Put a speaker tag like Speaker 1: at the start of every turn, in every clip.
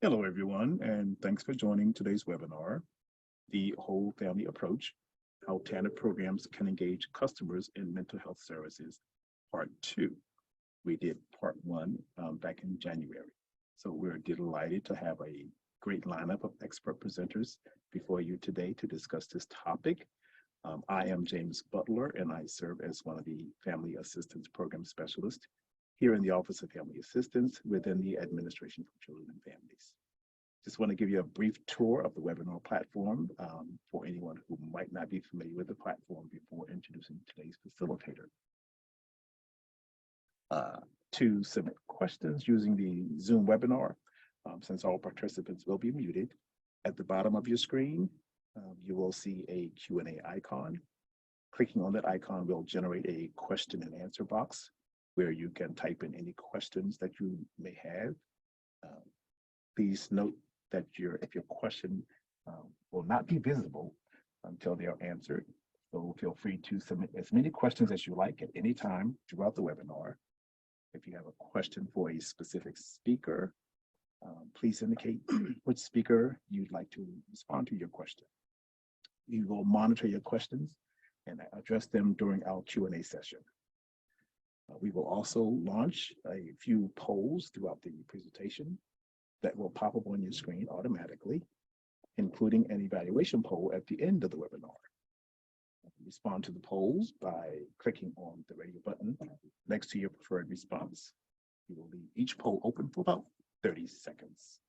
Speaker 1: Hello, everyone, and thanks for joining today's webinar, The Whole Family Approach, How TANF Programs Can Engage Customers in Mental Health Services, Part 2. We did Part 1 back in January. So we're delighted to have a great lineup of expert presenters before you today to discuss this topic. I am James Butler, and I serve as one of the Family Assistance Program Specialists here in the Office of Family Assistance within the Administration for Children and Families. Just want to give you a brief tour of the webinar platform for anyone who might not be familiar with the platform before introducing today's facilitator. To submit questions using the Zoom webinar, since all participants will be muted, at the bottom of your screen, you will see a Q&A icon. Clicking on that icon will generate a question and answer box where you can type in any questions that you may have. Please note that if your question will not be visible until they are answered. So feel free to submit as many questions as you like at any time throughout the webinar. If you have a question for a specific speaker, please indicate which speaker you'd like to respond to your question. We will monitor your questions and address them during our Q&A session. We will also launch a few polls throughout the presentation that will pop up on your screen automatically, including an evaluation poll at the end of the webinar. Respond to the polls by clicking on the radio button next to your preferred response. We will leave each poll open for about 30 seconds,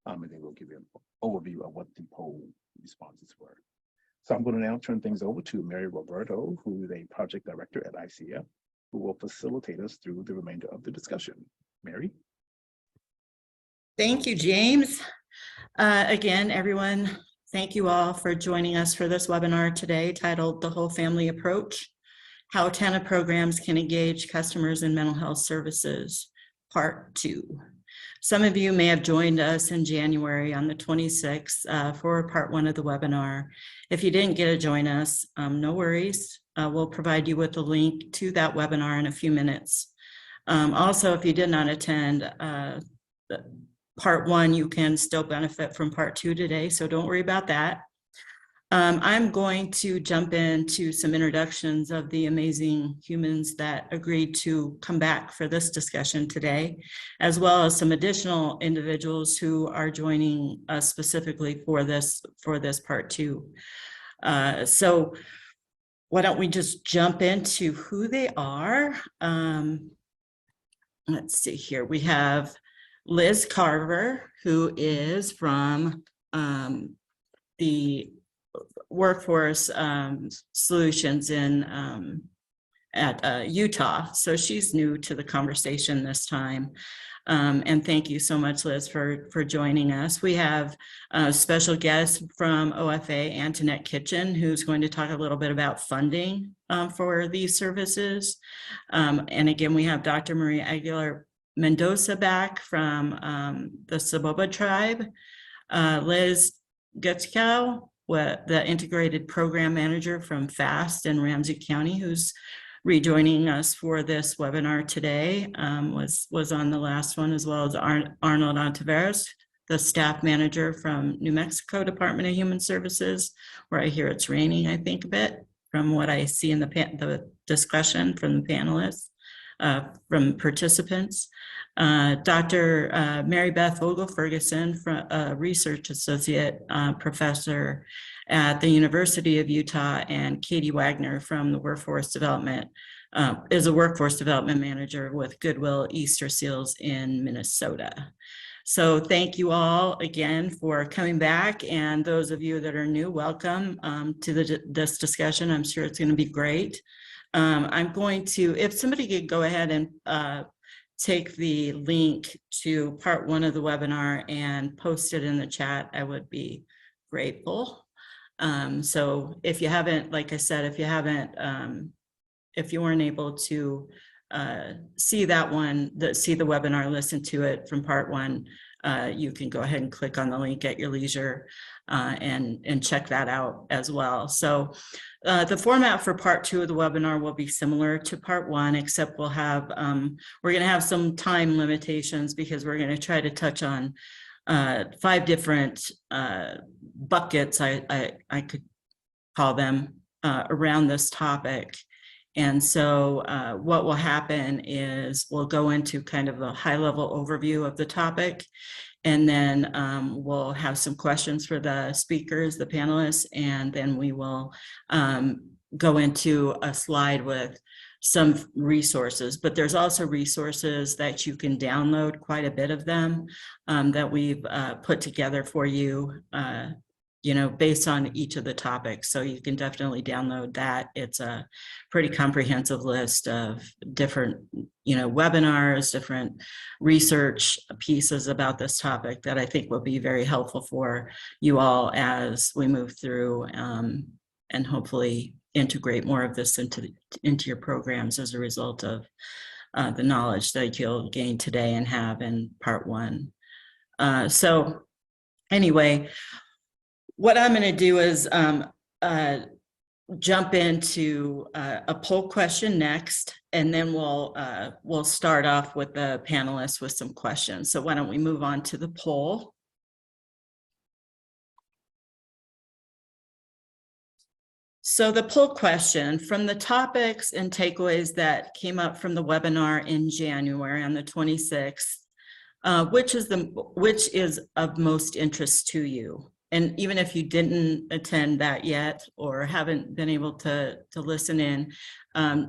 Speaker 1: and then we'll give you an overview of what the poll responses were. So I'm going to now turn things over to Mary Roberto, who is a project director at ICF, who will facilitate us through the remainder of the discussion. Mary?
Speaker 2: Thank you, James. Again, everyone, thank you all for joining us for this webinar today titled The Whole Family Approach, How TANF Programs Can Engage Customers in Mental Health Services, Part 2. Some of you may have joined us in January on the 26th for Part 1 of the webinar. If you didn't get to join us, no worries. We'll provide you with a link to that webinar in a few minutes. Also, if you did not attend Part 1, you can still benefit from Part 2 today, so don't worry about that. I'm going to jump into some introductions of the amazing humans that agreed to come back for this discussion today, as well as some additional individuals who are joining us specifically for this Part 2. So why don't we just jump into who they are? Let's see here. We have Liz Carver, who is from the Workforce Solutions at Utah. So she's new to the conversation this time. And thank you so much, Liz, for joining us. We have a special guest from OFA, Antoinette Kitchen, who's going to talk a little bit about funding for these services. And again, we have Dr. Maria Aguilar Mendoza back from the Saboba tribe. Liz Gutzkow, the integrated program manager from FAST in Ramsey County, who's rejoining us for this webinar today, was on the last one, as well as Arnold Ontiveros, the staff manager from New Mexico Department of Human Services, where I hear it's raining, I think, a bit from what I see in the discussion from the panelists, from participants. Dr. Mary Beth Vogel-Ferguson, a research associate professor at the University of Utah, and Katie Wagner from the Workforce Development, is a Workforce Development Manager with Goodwill-Easter Seals in Minnesota. So thank you all again for coming back, and those of you that are new, welcome to this discussion. I'm sure it's going to be great. I'm going to, if somebody could go ahead and take the link to Part 1 of the webinar and post it in the chat, I would be grateful. So if you haven't, like I said, if you weren't able to see that one, see the webinar, listen to it from Part 1, you can go ahead and click on the link at your leisure and check that out as well. So the format for Part 2 of the webinar will be similar to Part 1, except we're going to have some time limitations because we're going to try to touch on 5 different buckets, I could call them, around this topic. And so what will happen is we'll go into kind of a high-level overview of the topic, and then we'll have some questions for the speakers, the panelists, and then we will go into a slide with some resources. But there's also resources that you can download, quite a bit of them, that we've put together for you, based on each of the topics. So you can definitely download that. It's a pretty comprehensive list of different, webinars, different research pieces about this topic that I think will be very helpful for you all as we move through, and hopefully integrate more of this into your programs as a result of the knowledge that you'll gain today and have in part 1. So anyway, what I'm going to do is jump into a poll question next, and then we'll start off with the panelists with some questions. So why don't we move on to the poll? So the poll question: from the topics and takeaways that came up from the webinar in January on the 26th, which is of most interest to you? And even if you didn't attend that yet or haven't been able to listen in,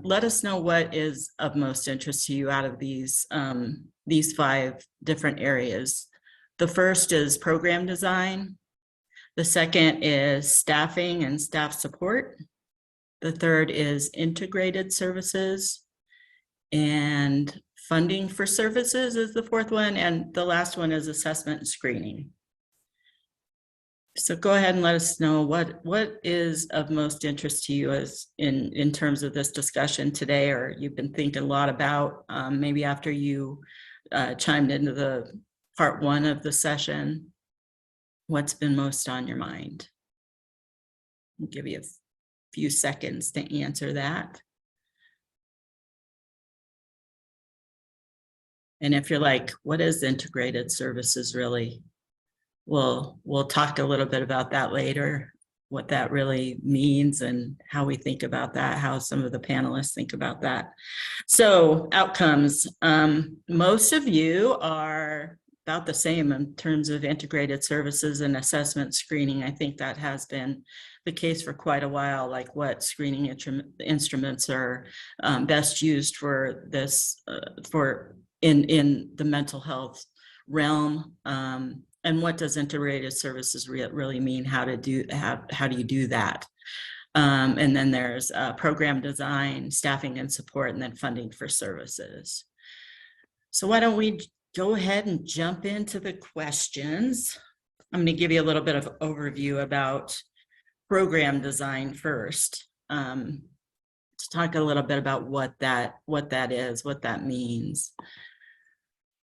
Speaker 2: let us know what is of most interest to you out of these 5 different areas. The first is program design. The second is staffing and staff support. The third is integrated services, and funding for services is the 4th one. And the last one is assessment and screening. So go ahead and let us know what is of most interest to you as in terms of this discussion today, or you've been thinking a lot about, maybe after you chimed into the part 1 of the session. What's been most on your mind? I'll give you a few seconds to answer that. And if you're like, what is integrated services really? We'll talk a little bit about that later, what that really means and how we think about that, how some of the panelists think about that. So outcomes, most of you are about the same in terms of integrated services and assessment screening. I think that has been the case for quite a while, like what screening instruments are best used for this, in the mental health realm, and what does integrated services really mean? How do you do that? And then there's program design, staffing and support, and then funding for services. So why don't we go ahead and jump into the questions? I'm going to give you a little bit of overview about program design first. To talk a little bit about what that is, what that means.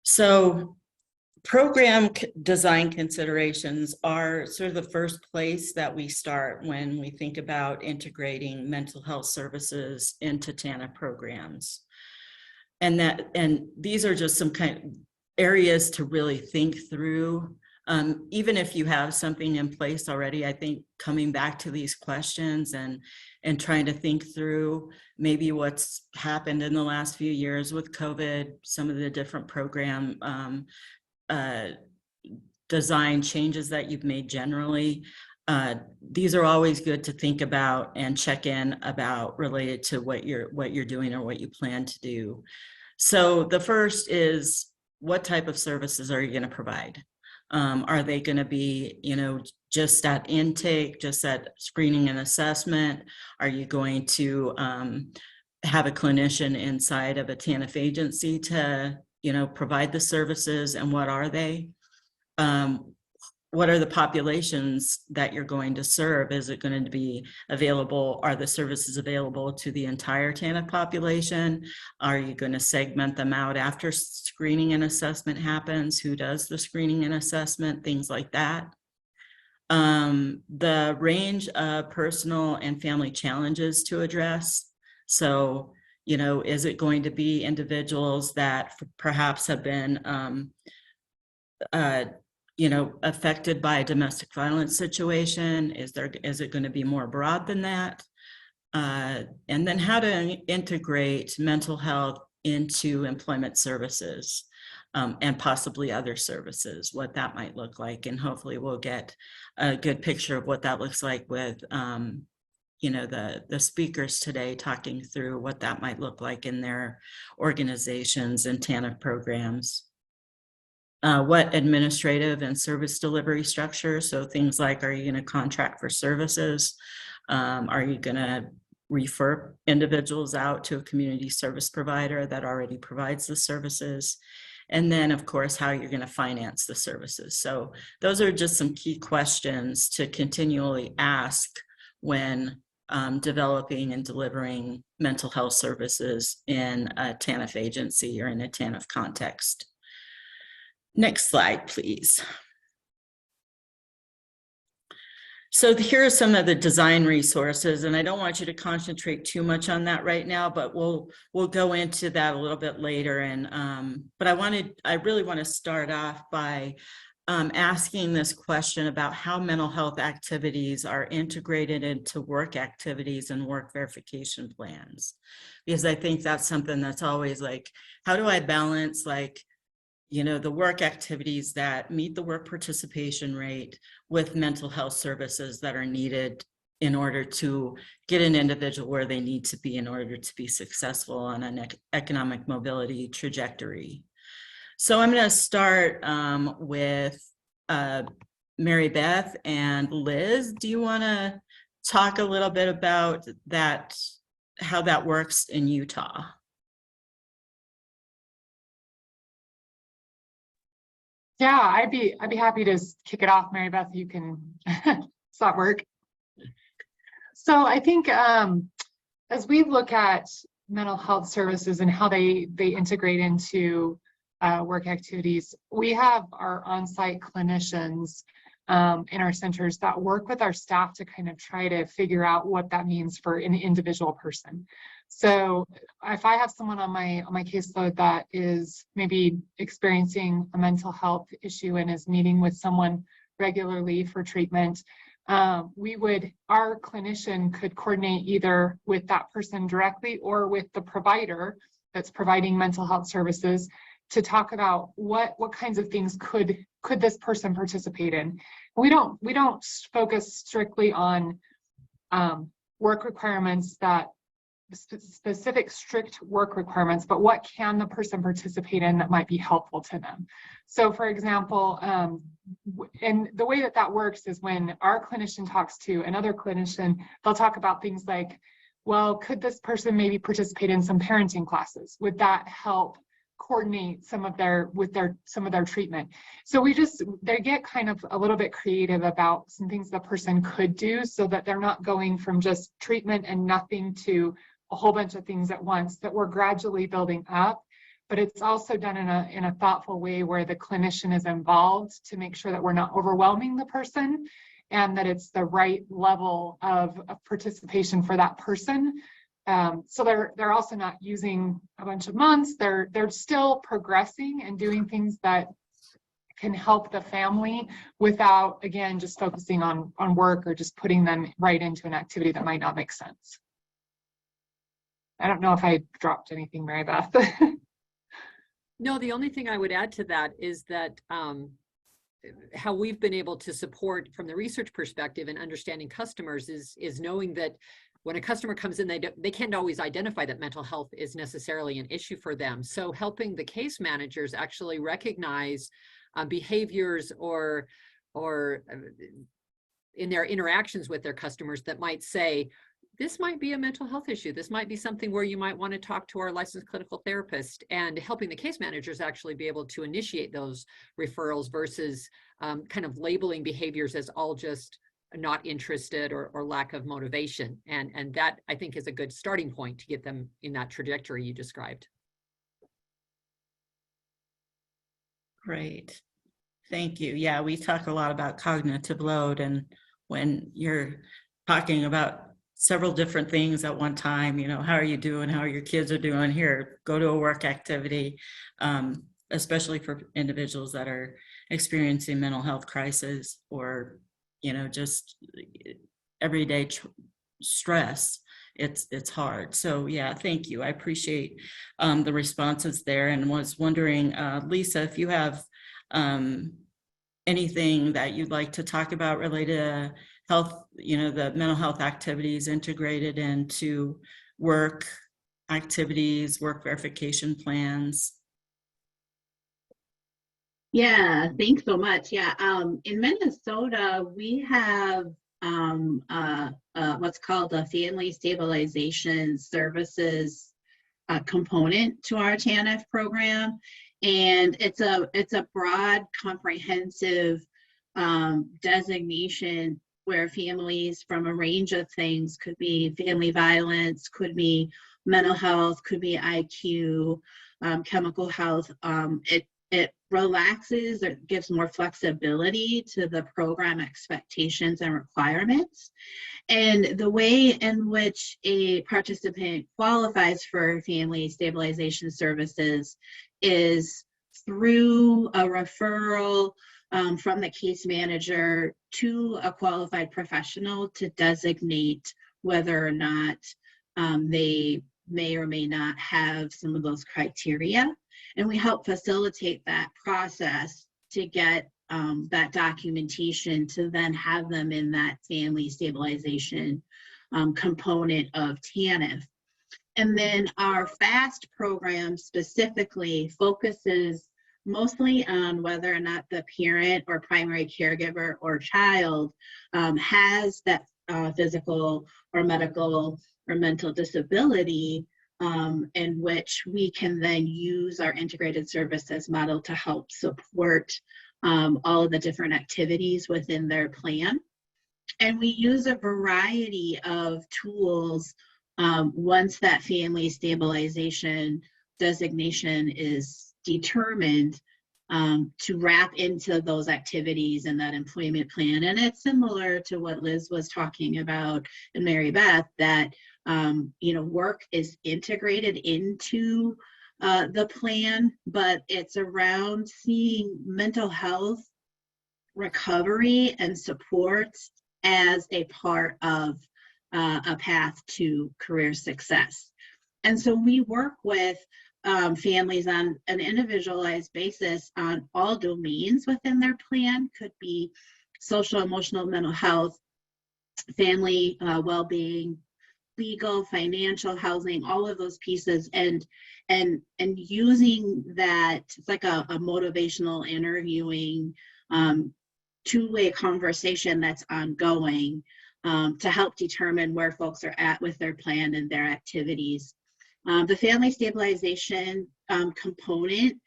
Speaker 2: So program design considerations are sort of the first place that we start when we think about integrating mental health services into TANF programs. And these are just some kind of areas to really think through. Even if you have something in place already, I think coming back to these questions and trying to think through maybe what's happened in the last few years with COVID, some of the different program design changes that you've made generally. These are always good to think about and check in about related to what you're doing or what you plan to do. So the first is, what type of services are you going to provide? Are they going to be, just at intake, just at screening and assessment? Are you going to have a clinician inside of a TANF agency to, provide the services, and what are they? What are the populations that you're going to serve? Is it going to be available? Are the services available to the entire TANF population? Are you going to segment them out after screening and assessment happens? Who does the screening and assessment? Things like that. The range of personal and family challenges to address. So, is it going to be individuals that perhaps have been affected by a domestic violence situation? Is it going to be more broad than that? And then how to integrate mental health into employment services, and possibly other services, what that might look like. And hopefully we'll get a good picture of what that looks like with, the speakers today talking through what that might look like in their organizations and TANF programs. What administrative and service delivery structure, so things like, are you going to contract for services? Are you going to refer individuals out to a community service provider that already provides the services? And then, of course, how you're going to finance the services. So those are just some key questions to continually ask when developing and delivering mental health services in a TANF agency or in a TANF context. Next slide, please. So here are some of the design resources, and I don't want you to concentrate too much on that right now, but we'll go into that a little bit later. And but I really want to start off by asking this question about how mental health activities are integrated into work activities and work verification plans, because I think that's something that's always like, how do I balance the work activities that meet the work participation rate with mental health services that are needed in order to get an individual where they need to be in order to be successful on an economic mobility trajectory. So I'm going to start with Mary Beth and Liz. Do you want to talk a little bit about that, how that works in Utah?
Speaker 3: Yeah, I'd be happy to kick it off, Mary Beth. You can stop work. So I think as we look at mental health services and how they integrate into work activities, we have our on-site clinicians in our centers that work with our staff to kind of try to figure out what that means for an individual person. So if I have someone on my caseload that is maybe experiencing a mental health issue and is meeting with someone regularly for treatment, our clinician could coordinate either with that person directly or with the provider that's providing mental health services to talk about what kinds of things could this person participate in. We don't focus strictly on work requirements, that specific strict work requirements, but what can the person participate in that might be helpful to them. So for example, and the way that works is when our clinician talks to another clinician, they'll talk about things like, well, could this person maybe participate in some parenting classes? Would that help coordinate some of their treatment? So they get kind of a little bit creative about some things the person could do so that they're not going from just treatment and nothing to a whole bunch of things at once, that we're gradually building up. But it's also done in a thoughtful way where the clinician is involved to make sure that we're not overwhelming the person and that it's the right level of participation for that person. So they're also not using a bunch of months. They're still progressing and doing things that can help the family without, again, just focusing on work or just putting them right into an activity that might not make sense. I don't know if I dropped anything, Mary Beth.
Speaker 4: No, the only thing I would add to that is that how we've been able to support from the research perspective and understanding customers is knowing that when a customer comes in, they can't always identify that mental health is necessarily an issue for them. So helping the case managers actually recognize behaviors or in their interactions with their customers that might say, this might be a mental health issue. This might be something where you might want to talk to our licensed clinical therapist, and helping the case managers actually be able to initiate those referrals versus kind of labeling behaviors as all just not interested or lack of motivation. And that, I think, is a good starting point to get them in that trajectory you described.
Speaker 2: Great. Thank you. Yeah, we talk a lot about cognitive load, and when you're talking about several different things at one time, how are you doing? How are your kids are doing? Here, go to a work activity. especially for individuals that are experiencing mental health crisis or, just everyday stress. It's hard. So yeah, thank you. I appreciate the responses there, and was wondering, Lisa, if you have anything that you'd like to talk about related to health, the mental health activities integrated into work activities, work verification plans.
Speaker 5: Yeah, thanks so much. Yeah, in Minnesota, we have what's called a family stabilization services component to our TANF program, and it's a broad, comprehensive designation where families from a range of things, could be family violence, could be mental health, could be IQ, chemical health. It relaxes, it gives more flexibility to the program expectations and requirements. And the way in which a participant qualifies for family stabilization services is through a referral from the case manager to a qualified professional to designate whether or not they may or may not have some of those criteria. And we help facilitate that process to get that documentation to then have them in that family stabilization component of TANF. And then our FAST program specifically focuses mostly on whether or not the parent or primary caregiver or child has that physical or medical or mental disability, in which we can then use our integrated services model to help support all of the different activities within their plan. And we use a variety of tools once that family stabilization designation is determined, to wrap into those activities in that employment plan. And it's similar to what Liz was talking about and Mary Beth, that work is integrated into the plan, but it's around seeing mental health recovery and supports as a part of a path to career success. And so we work with families on an individualized basis on all domains within their plan. Could be social, emotional, mental health, family well-being, legal, financial, housing, all of those pieces, and using that, it's like a motivational interviewing two-way conversation that's ongoing to help determine where folks are at with their plan and their activities. The family stabilization component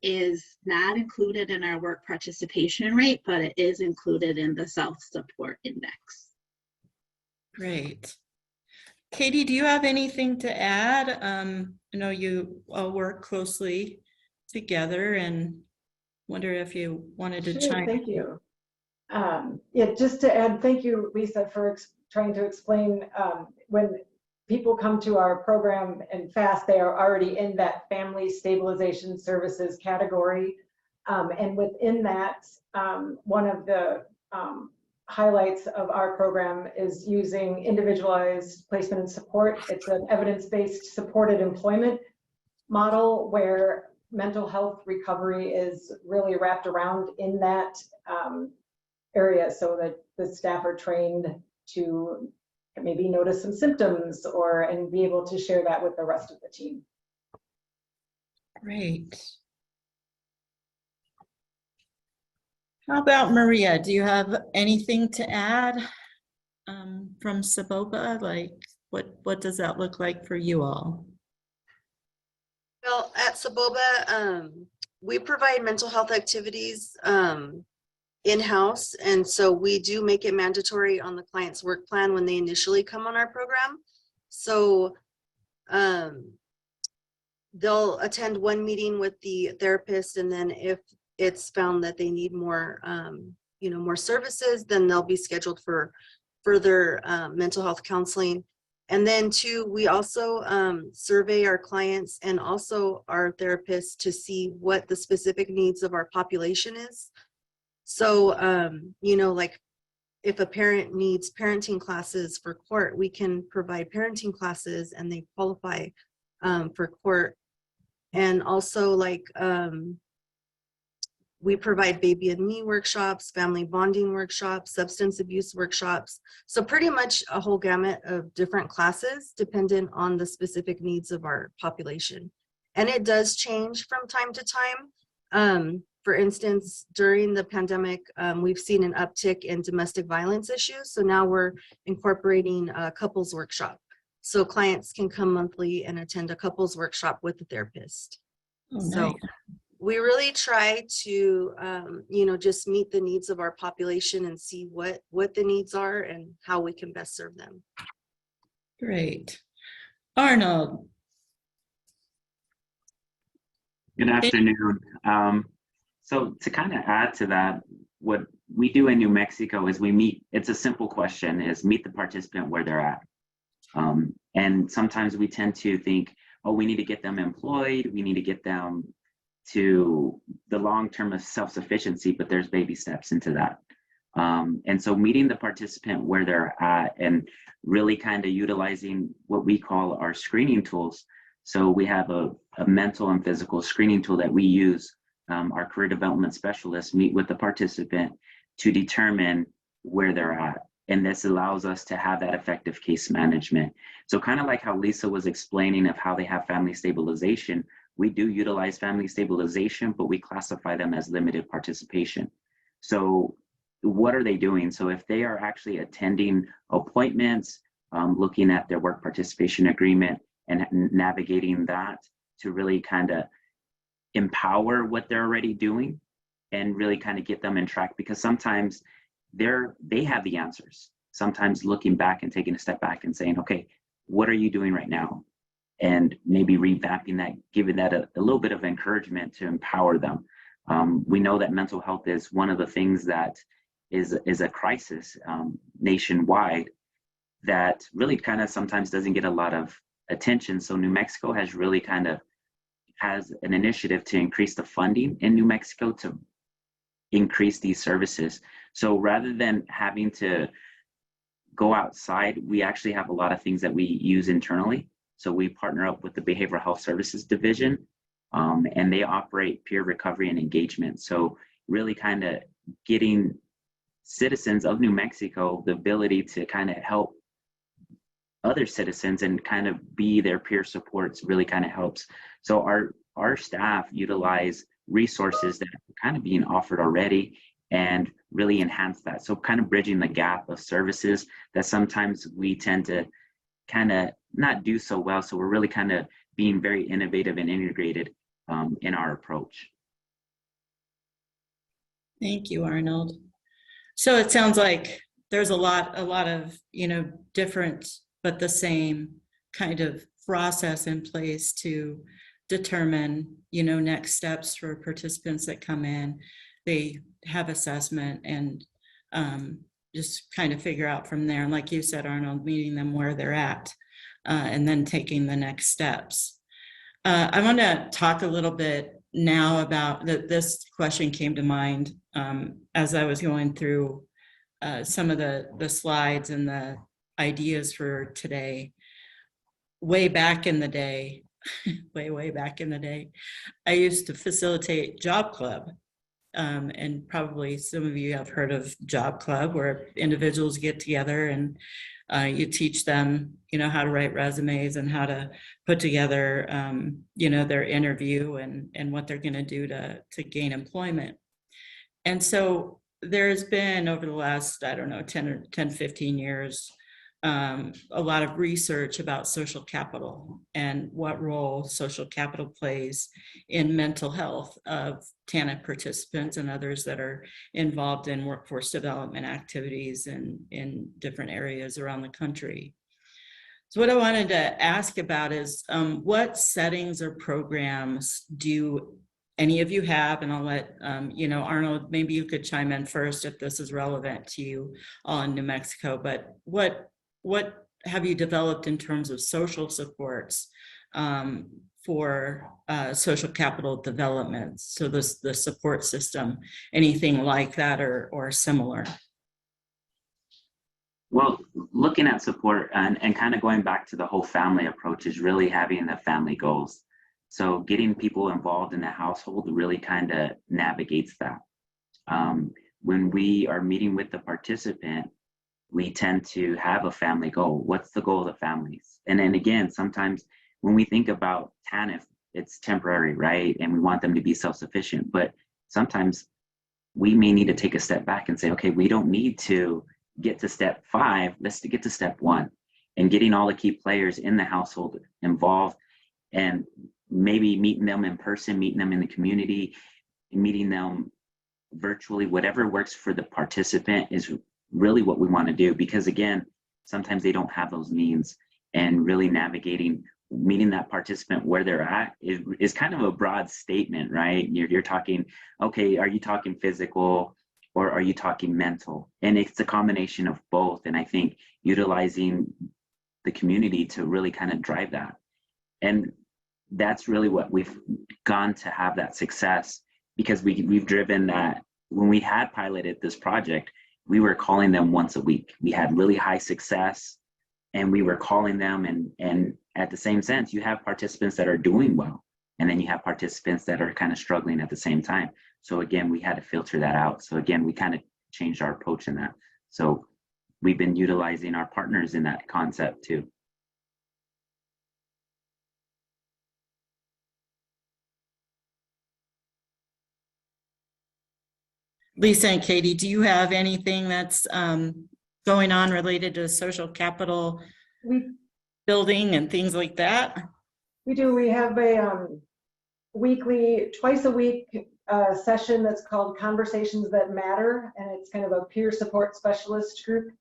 Speaker 5: is not included in our work participation rate, but it is included in the self-support index.
Speaker 2: Great. Katie, do you have anything to add? I know you all work closely together, and wonder if you wanted to chime in.
Speaker 6: Thank you. Yeah, just to add, thank you, Lisa, for trying to explain when people come to our program and FAST, they are already in that family stabilization services category. And within that, one of the highlights of our program is using individualized placement and support. It's an evidence-based supported employment model where mental health recovery is really wrapped around in that area, so that the staff are trained to maybe notice some symptoms and be able to share that with the rest of the team.
Speaker 2: Great. How about Maria? Do you have anything to add from Saboba? Like, what does that look like for you all?
Speaker 7: Well, at Saboba, we provide mental health activities in-house, and so we do make it mandatory on the client's work plan when they initially come on our program. So they'll attend one meeting with the therapist, and then if it's found that they need more more services, then they'll be scheduled for further mental health counseling. And then two, we also survey our clients and also our therapists to see what the specific needs of our population is. So, you know, like if a parent needs parenting classes for court, we can provide parenting classes and they qualify for court. And also like we provide baby and me workshops, family bonding workshops, substance abuse workshops. So pretty much a whole gamut of different classes dependent on the specific needs of our population. And it does change from time to time. For instance, during the pandemic, we've seen an uptick in domestic violence issues. So now we're incorporating a couples workshop. So clients can come monthly and attend a couples workshop with the therapist.
Speaker 2: Oh,
Speaker 7: So
Speaker 2: nice.
Speaker 7: we really try to, you know, just meet the needs of our population and see what the needs are and how we can best serve them.
Speaker 2: Great. Arnold.
Speaker 8: Good afternoon. So to kind of add to that, what we do in New Mexico is we meet, it's a simple question, is meet the participant where they're at. And sometimes we tend to think, oh, we need to get them employed, we need to get them to the long term of self-sufficiency, but there's baby steps into that. And so meeting the participant where they're at and really kind of utilizing what we call our screening tools. So we have a mental and physical screening tool that we use. Our career development specialists meet with the participant to determine where they're at. And this allows us to have that effective case management. So kind of like how Lisa was explaining of how they have family stabilization, we do utilize family stabilization, but we classify them as limited participation. So what are they doing? So if they are actually attending appointments, looking at their work participation agreement and navigating that to really kind of empower what they're already doing and really kind of get them in track, because sometimes they have the answers. Sometimes looking back and taking a step back and saying, okay, what are you doing right now? And maybe revamping that, giving that a little bit of encouragement to empower them. We know that mental health is one of the things that is a crisis nationwide that really kind of sometimes doesn't get a lot of attention. So New Mexico has really kind of has an initiative to increase the funding in New Mexico to increase these services. So rather than having to go outside, we actually have a lot of things that we use internally. So we partner up with the Behavioral Health Services Division, and they operate peer recovery and engagement. So really kind of getting citizens of New Mexico the ability to kind of help other citizens and kind of be their peer supports really kind of helps. So our staff utilize resources that are kind of being offered already and really enhance that. So kind of bridging the gap of services that sometimes we tend to kind of not do so well. So we're really kind of being very innovative and integrated in our approach.
Speaker 2: Thank you, Arnold. So it sounds like there's a lot of, you know, different but the same kind of process in place to determine, you know, next steps for participants that come in. They have assessment and just kind of figure out from there. And like you said, Arnold, meeting them where they're at and then taking the next steps. I want to talk a little bit now about this question came to mind as I was going through some of the slides and the ideas for today. Way back in the day, way back in the day, I used to facilitate Job Club. And probably some of you have heard of Job Club, where individuals get together and you teach them, you know, how to write resumes and how to put together, you know, their interview and what they're going to do to gain employment. And so there's been over the last, I don't know, 10, 15 years, a lot of research about social capital and what role social capital plays in mental health of TANF participants and others that are involved in workforce development activities in different areas around the country. So what I wanted to ask about is what settings or programs do any of you have, and I'll let, you know, Arnold, maybe you could chime in first if this is relevant to you all in New Mexico, but what have you developed in terms of social supports for social capital development? So the support system, anything like that or similar?
Speaker 8: Well, looking at support and kind of going back to the whole family approach is really having the family goals. So getting people involved in the household really kind of navigates that. When we are meeting with the participant, we tend to have a family goal. What's the goal of the families? And then again, sometimes when we think about TANF, it's temporary, right? And we want them to be self-sufficient. But sometimes we may need to take a step back and say, okay, we don't need to get to step 5, let's get to step 1. And getting all the key players in the household involved, and maybe meeting them in person, meeting them in the community, meeting them virtually, whatever works for the participant is really what we want to do. Because again, sometimes they don't have those means, and really navigating, meeting that participant where they're at is kind of a broad statement, right? You're talking, okay, are you talking physical or are you talking mental? And it's a combination of both. And I think utilizing the community to really kind of drive that. And that's really what we've gone to have that success, because we've driven that. When we had piloted this project, we were calling them once a week. We had really high success, and we were calling them, and at the same sense, you have participants that are doing well, and then you have participants that are kind of struggling at the same time. So again, we had to filter that out. So again, we kind of changed our approach in that. So we've been utilizing our partners in that concept too.
Speaker 2: Lisa and Katie, do you have anything that's going on related to social capital building and things like that?
Speaker 6: We do. We have a weekly, twice a week session that's called Conversations That Matter, and it's kind of a peer support specialist group.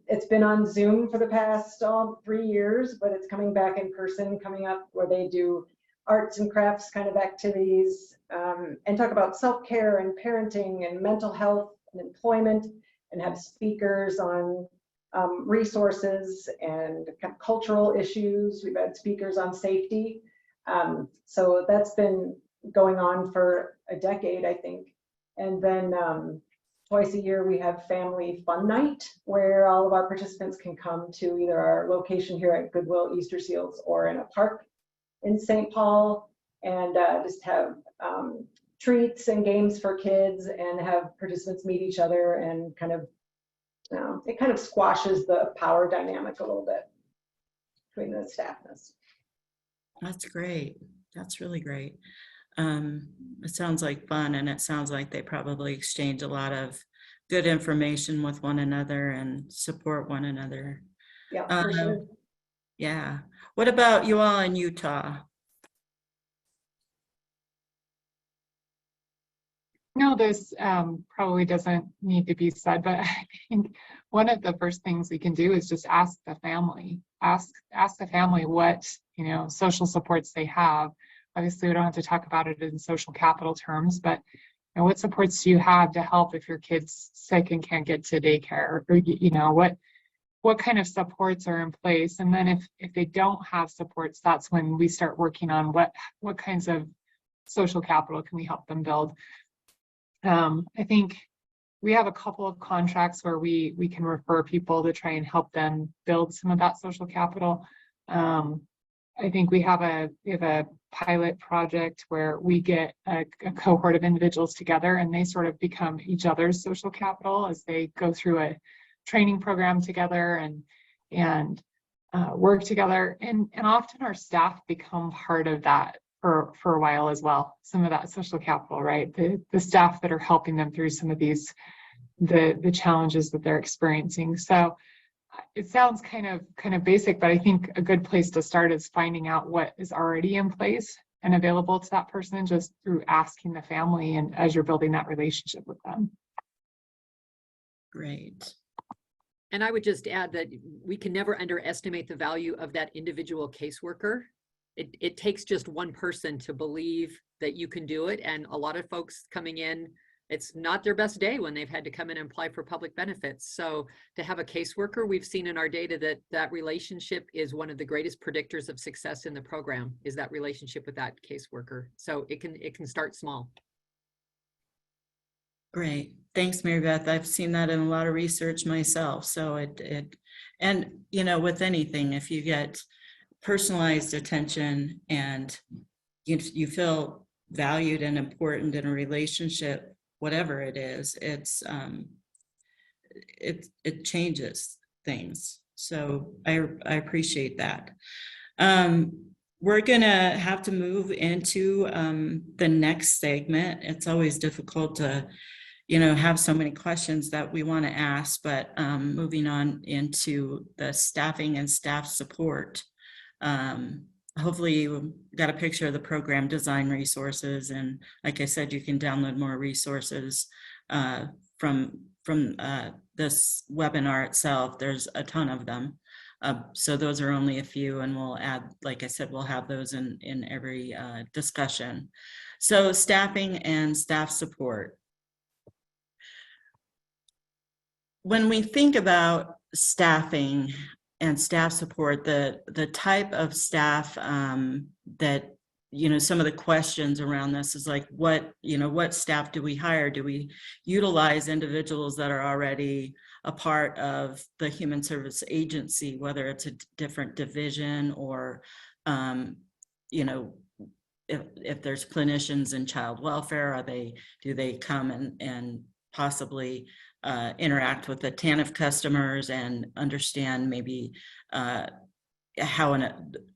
Speaker 6: It's been on Zoom for the past 3 years, but it's coming back in person coming up, where they do arts and crafts kind of activities, and talk about self-care and parenting and mental health and employment, and have speakers on resources and kind of cultural issues. We've had speakers on safety. So that's been going on for a decade, I think. And then twice a year we have Family Fun Night, where all of our participants can come to either our location here at Goodwill-Easter Seals or in a park in St. Paul, and just have treats and games for kids, and have participants meet each other, and kind of, it kind of squashes the power dynamic a little bit between the staffness.
Speaker 2: That's great. That's really great. It sounds like fun, and it sounds like they probably exchange a lot of good information with one another and support one another.
Speaker 6: Yeah, for sure.
Speaker 2: Yeah. What about you all in Utah?
Speaker 3: No, this probably doesn't need to be said, but I think one of the first things we can do is just ask the family, ask the family what, social supports they have. Obviously, we don't have to talk about it in social capital terms, but what supports do you have to help if your kid's sick and can't get to daycare? Or, what kind of supports are in place? And then if they don't have supports, that's when we start working on what kinds of social capital can we help them build. I think we have a couple of contracts where we can refer people to try and help them build some of that social capital. I think we have a pilot project where we get a cohort of individuals together, and they sort of become each other's social capital as they go through a training program together and work together. And often our staff become part of that for a while as well. Some of that social capital, right? The staff that are helping them through some of these, the challenges that they're experiencing. So it sounds kind of basic, but I think a good place to start is finding out what is already in place and available to that person, just through asking the family and as you're building that relationship with them.
Speaker 2: Great.
Speaker 4: And I would just add that we can never underestimate the value of that individual caseworker. It takes just one person to believe that you can do it. And a lot of folks coming in it's not their best day when they've had to come in and apply for public benefits. So to have a caseworker, we've seen in our data that that relationship is one of the greatest predictors of success in the program, is that relationship with that caseworker. So it can start small.
Speaker 2: Great. Thanks, Mary Beth. I've seen that in a lot of research myself. So and you know, with anything, if you get personalized attention and you feel valued and important in a relationship, whatever it is, it changes things. So I appreciate that. We're gonna have to move into the next segment. It's always difficult to, you know, have so many questions that we want to ask, but moving on into the staffing and staff support. Hopefully you got a picture of the program design resources, and like I said, you can download more resources from this webinar itself. There's a ton of them. So those are only a few, and we'll add, like I said, we'll have those in every discussion. So staffing and staff support. When we think about staffing and staff support, the type of staff that, you know, some of the questions around this is like, what staff do we hire? Do we utilize individuals that are already a part of the human service agency, whether it's a different division or, you know, if there's clinicians in child welfare, do they come and possibly interact with the TANF customers and understand maybe how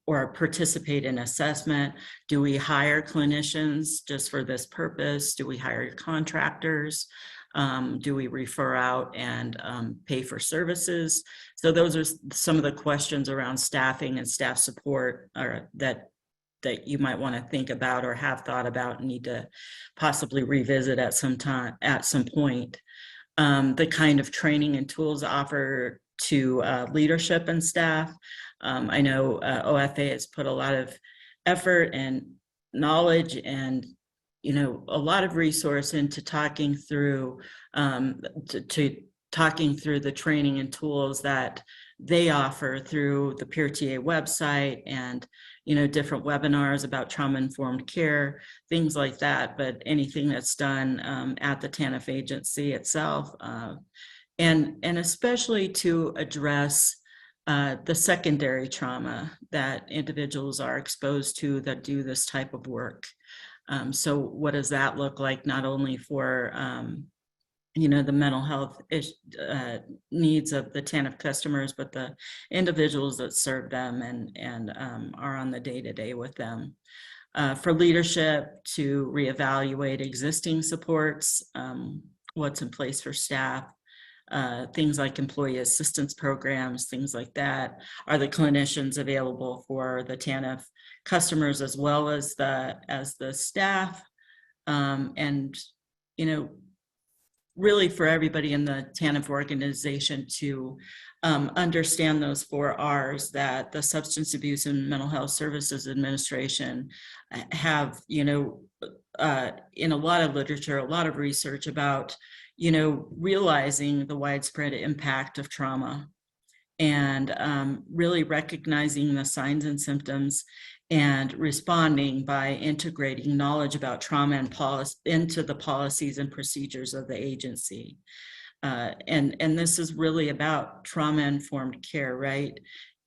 Speaker 2: or participate in assessment? Do we hire clinicians just for this purpose? Do we hire contractors? Do we refer out and pay for services? So those are some of the questions around staffing and staff support, or that you might want to think about or have thought about and need to possibly revisit at some point. The kind of training and tools offered to leadership and staff. I know OFA has put a lot of effort and knowledge and, you know, a lot of resource into talking through talking through the training and tools that they offer through the Peer TA website and, you know, different webinars about trauma-informed care, things like that. But anything that's done at the TANF agency itself, and especially to address the secondary trauma that individuals are exposed to that do this type of work. So what does that look like, not only for you know, the mental health needs of the TANF customers, but the individuals that serve them and are on the day-to-day with them. For leadership, to reevaluate existing supports, what's in place for staff, things like employee assistance programs, things like that. Are the clinicians available for the TANF customers as well as the staff? And, you know, really for everybody in the TANF organization to understand those 4 R's that the Substance Abuse and Mental Health Services Administration have, you know, in a lot of literature, a lot of research about, you know, realizing the widespread impact of trauma and really recognizing the signs and symptoms and responding by integrating knowledge about trauma and policy into the policies and procedures of the agency. And this is really about trauma-informed care, right?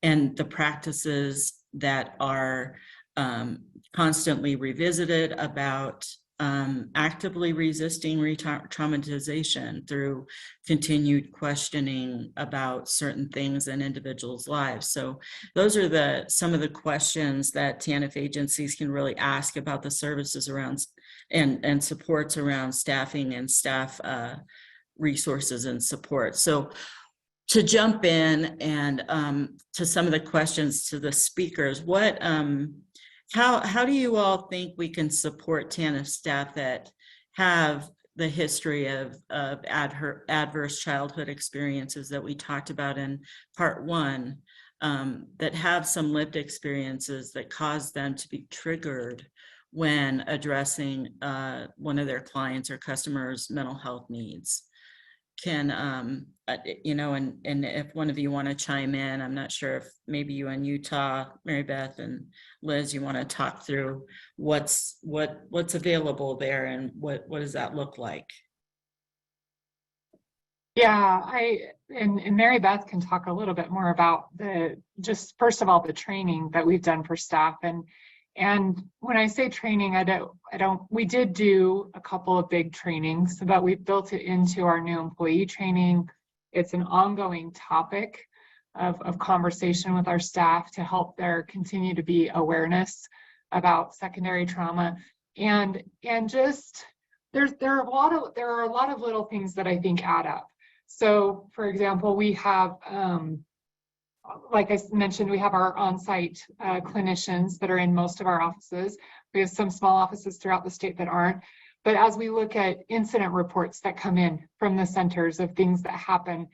Speaker 2: And the practices that are constantly revisited about actively resisting re-traumatization through continued questioning about certain things in individuals' lives. So those are some of the questions that TANF agencies can really ask about the services around and supports around staffing and staff resources and support. So to jump in and to some of the questions to the speakers, how do you all think we can support TANF staff that have the history of adverse childhood experiences that we talked about in part 1, that have some lived experiences that cause them to be triggered when addressing one of their clients or customers' mental health needs. Can, you know, and if one of you want to chime in, I'm not sure if maybe you in Utah, Mary Beth and Liz, you want to talk through what's available there and what does that look like?
Speaker 3: Yeah, and Mary Beth can talk a little bit more about just first of all, the training that we've done for staff. And when I say training, we did do a couple of big trainings, but we've built it into our new employee training. It's an ongoing topic of conversation with our staff to help there continue to be awareness about secondary trauma. And just there are a lot of little things that I think add up. So for example, we have, like I mentioned, we have our on-site clinicians that are in most of our offices. We have some small offices throughout the state that aren't. But as we look at incident reports that come in from the centers of things that happen,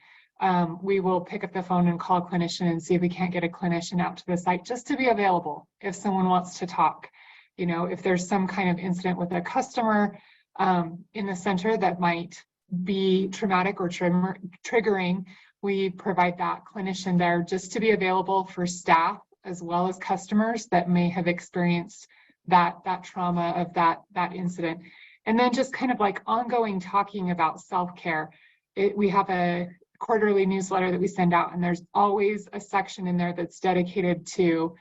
Speaker 3: we will pick up the phone and call a clinician and see if we can't get a clinician out to the site just to be available if someone wants to talk. You know, if there's some kind of incident with a customer in the center that might be traumatic or triggering, we provide that clinician there just to be available for staff as well as customers that may have experienced that trauma of that incident. And then just kind of like ongoing talking about self-care. We have a quarterly newsletter that we send out, and there's always a section in there that's dedicated to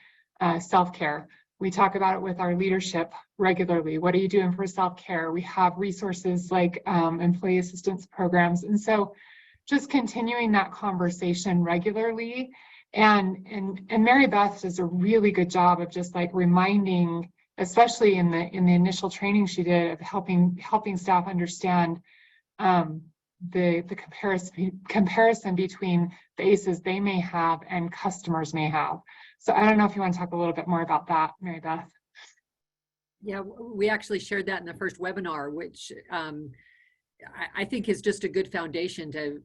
Speaker 3: self-care. We talk about it with our leadership regularly. What are you doing for self-care? We have resources like employee assistance programs. And so just continuing that conversation regularly. And Mary Beth does a really good job of just like reminding, especially in the initial training she did, of helping staff understand the comparison between the ACEs they may have and customers may have. So I don't know if you want to talk a little bit more about that, Mary Beth.
Speaker 4: Yeah, we actually shared that in the first webinar, which I think is just a good foundation to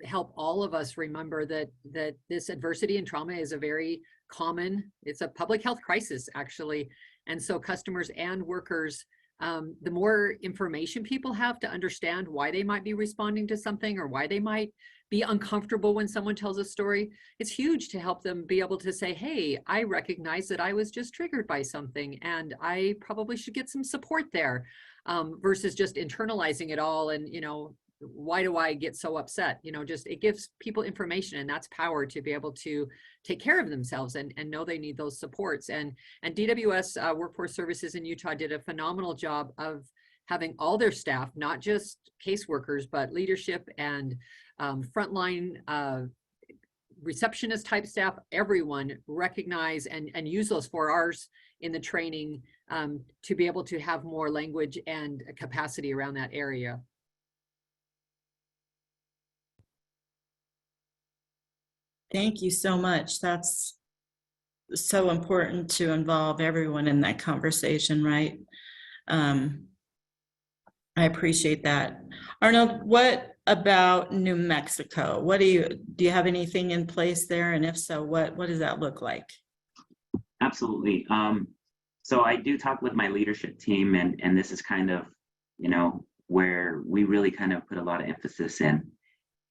Speaker 4: help all of us remember that this adversity and trauma is a very common, it's a public health crisis actually. And so customers and workers, the more information people have to understand why they might be responding to something or why they might be uncomfortable when someone tells a story, it's huge to help them be able to say, hey, I recognize that I was just triggered by something and I probably should get some support there, versus just internalizing it all and, you know, why do I get so upset? You know, just it gives people information, and that's power to be able to take care of themselves and know they need those supports. And DWS Workforce Services in Utah did a phenomenal job of having all their staff, not just caseworkers, but leadership and frontline receptionist type staff, everyone recognize and use those 4 Rs in the training to be able to have more language and capacity around that area.
Speaker 2: Thank you so much. That's so important to involve everyone in that conversation, right? I appreciate that. Arnold, what about New Mexico? Do you have anything in place there? And if so, what does that look like?
Speaker 8: Absolutely. So I do talk with my leadership team, and this is kind of, you know, where we really kind of put a lot of emphasis in.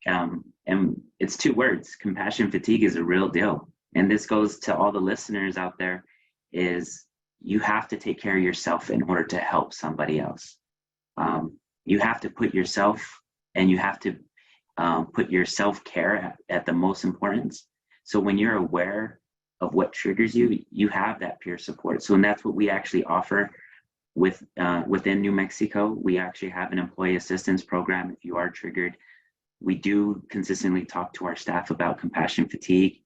Speaker 8: And it's 2 words, compassion fatigue is a real deal. And this goes to all the listeners out there, is you have to take care of yourself in order to help somebody else. You have to put yourself, and you have to put your self-care at the most importance. So when you're aware of what triggers you, you have that peer support. So, and that's what we actually offer within New Mexico. We actually have an employee assistance program. If you are triggered, we do consistently talk to our staff about compassion fatigue.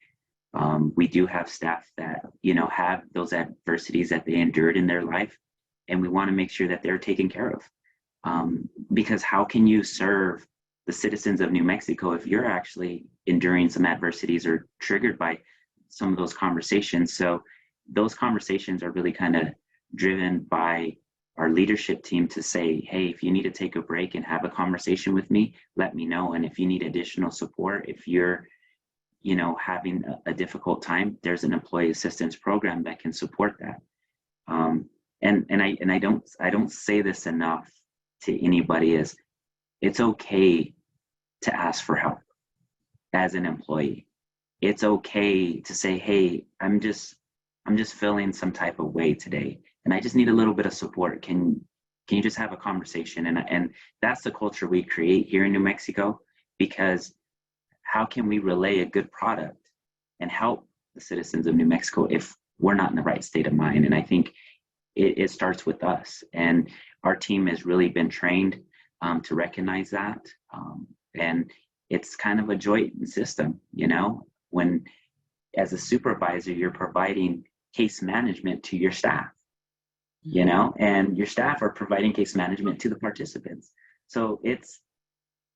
Speaker 8: We do have staff that, you know, have those adversities that they endured in their life, and we want to make sure that they're taken care of. Because how can you serve the citizens of New Mexico if you're actually enduring some adversities or triggered by some of those conversations? So those conversations are really kind of driven by our leadership team to say, hey, if you need to take a break and have a conversation with me, let me know. And if you need additional support, if you're, you know, having a difficult time, there's an employee assistance program that can support that. and I don't say this enough to anybody, is it's okay to ask for help as an employee. It's okay to say, hey, I'm just feeling some type of way today, and I just need a little bit of support. Can you just have a conversation? And that's the culture we create here in New Mexico, because how can we relay a good product and help the citizens of New Mexico if we're not in the right state of mind? And I think it starts with us, and our team has really been trained to recognize that. And it's kind of a joint system, you know, when as a supervisor, you're providing case management to your staff, you know, and your staff are providing case management to the participants. So it's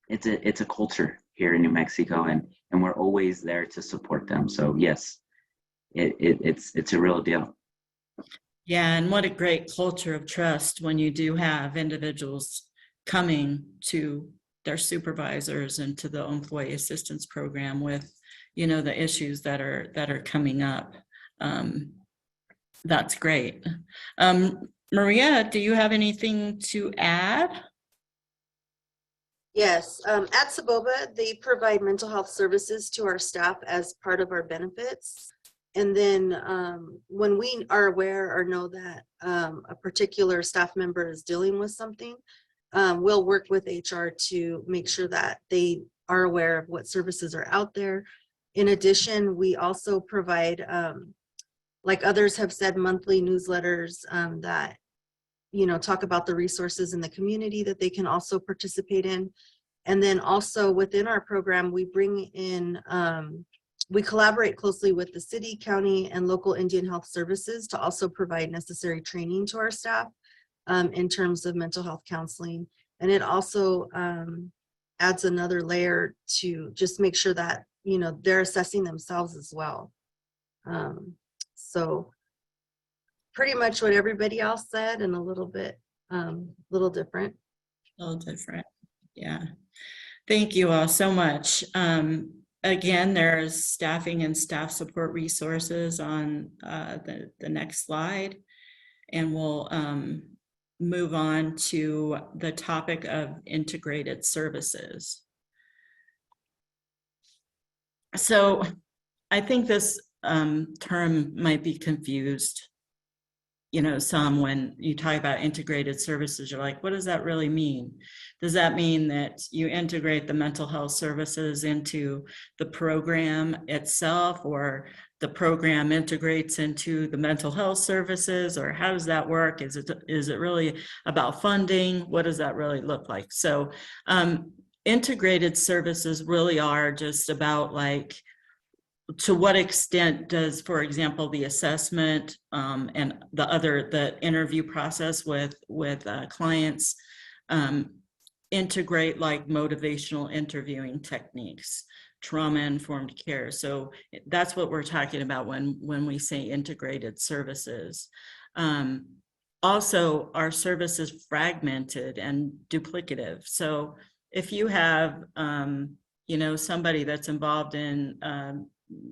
Speaker 8: a culture here in New Mexico, and we're always there to support them. So yes, it's a real deal.
Speaker 2: Yeah, and what a great culture of trust when you do have individuals coming to their supervisors and to the employee assistance program with, you know, the issues that are coming up. That's great. Maria, do you have anything to add?
Speaker 7: Yes, at Saboba, they provide mental health services to our staff as part of our benefits. And then when we are aware or know that a particular staff member is dealing with something, we'll work with HR to make sure that they are aware of what services are out there. In addition, we also provide, like others have said, monthly newsletters that, you know, talk about the resources in the community that they can also participate in. And then also within our program, we bring in, we collaborate closely with the city, county, and local Indian health services to also provide necessary training to our staff in terms of mental health counseling. And it also adds another layer to just make sure that, you know, they're assessing themselves as well. So pretty much what everybody else said, and a little bit, little different.
Speaker 2: A little different, yeah. Thank you all so much. Again, there's staffing and staff support resources on the next slide, and we'll move on to the topic of integrated services. So I think this term might be confused, you know, some when you talk about integrated services. You're like, what does that really mean? Does that mean that you integrate the mental health services into the program itself, or the program integrates into the mental health services, or how does that work? Is it really about funding? What does that really look like? So integrated services really are just about, like, to what extent does, for example, the assessment and the interview process with clients integrate, like, motivational interviewing techniques, trauma-informed care. So that's what we're talking about when we say integrated services. Also, our service is fragmented and duplicative. So if you have, you know, somebody that's involved in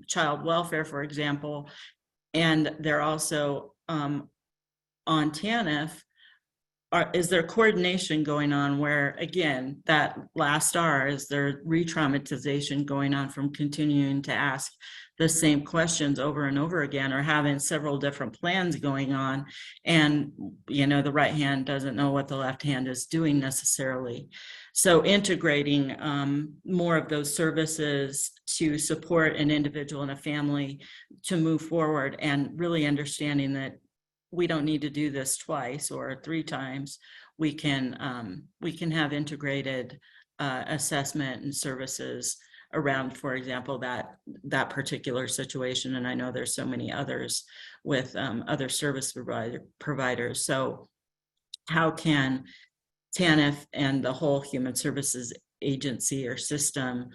Speaker 2: child welfare, for example, and they're also on TANF, is there coordination going on where, again, that last R, is there re-traumatization going on from continuing to ask the same questions over and over again, or having several different plans going on, and, you know, the right hand doesn't know what the left hand is doing necessarily. So integrating more of those services to support an individual and a family to move forward, and really understanding that we don't need to do this twice or 3 times. We can have integrated assessment and services around, for example, that particular situation. And I know there's so many others with other service providers. So how can TANF and the whole human services agency or system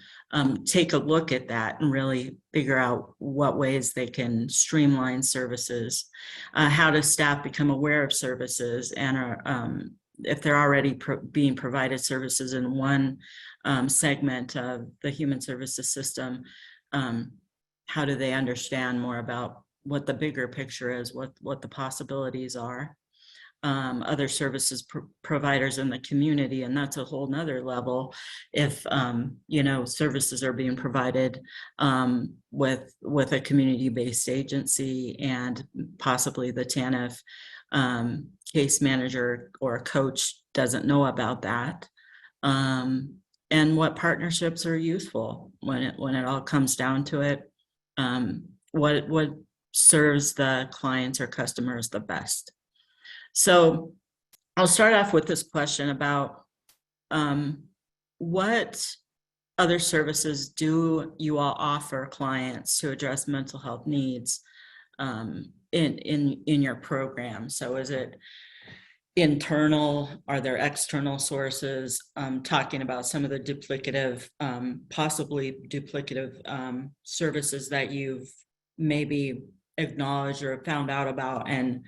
Speaker 2: take a look at that and really figure out what ways they can streamline services? How does staff become aware of services, and are, if they're already being provided services in one segment of the human services system, how do they understand more about what the bigger picture is, what the possibilities are? other services providers in the community, and that's a whole nother level. If services are being provided with a community-based agency, and possibly the TANF case manager or coach doesn't know about that, and what partnerships are useful when it all comes down to it. What serves the clients or customers the best. So I'll start off with this question about what other services do you all offer clients to address mental health needs in your program? So is it internal? Are there external sources? Talking about some of the duplicative, possibly duplicative services that you've maybe acknowledged or found out about and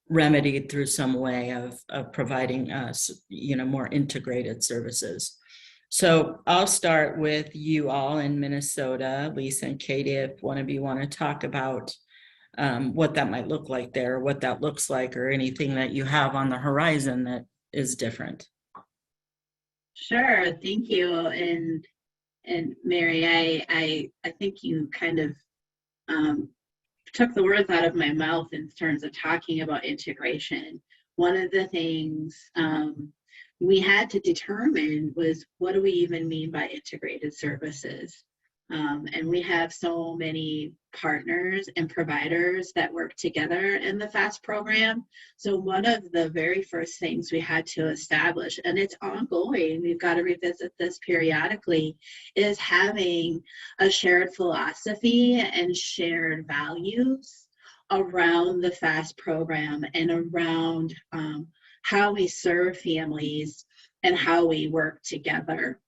Speaker 2: remedied through some way of providing more integrated services. So I'll start with you all in Minnesota, Lisa and Katie, if one of you want to talk about what that might look like there, what that looks like, or anything that you have on the horizon that is different.
Speaker 5: Sure, thank you. And Mary, I think you kind of took the words out of my mouth in terms of talking about integration. One of the things we had to determine was, what do we even mean by integrated services? And we have so many partners and providers that work together in the FAST program. So one of the very first things we had to establish, and it's ongoing, we've got to revisit this periodically, is having a shared philosophy and shared values around the FAST program and around how we serve families and how we work together.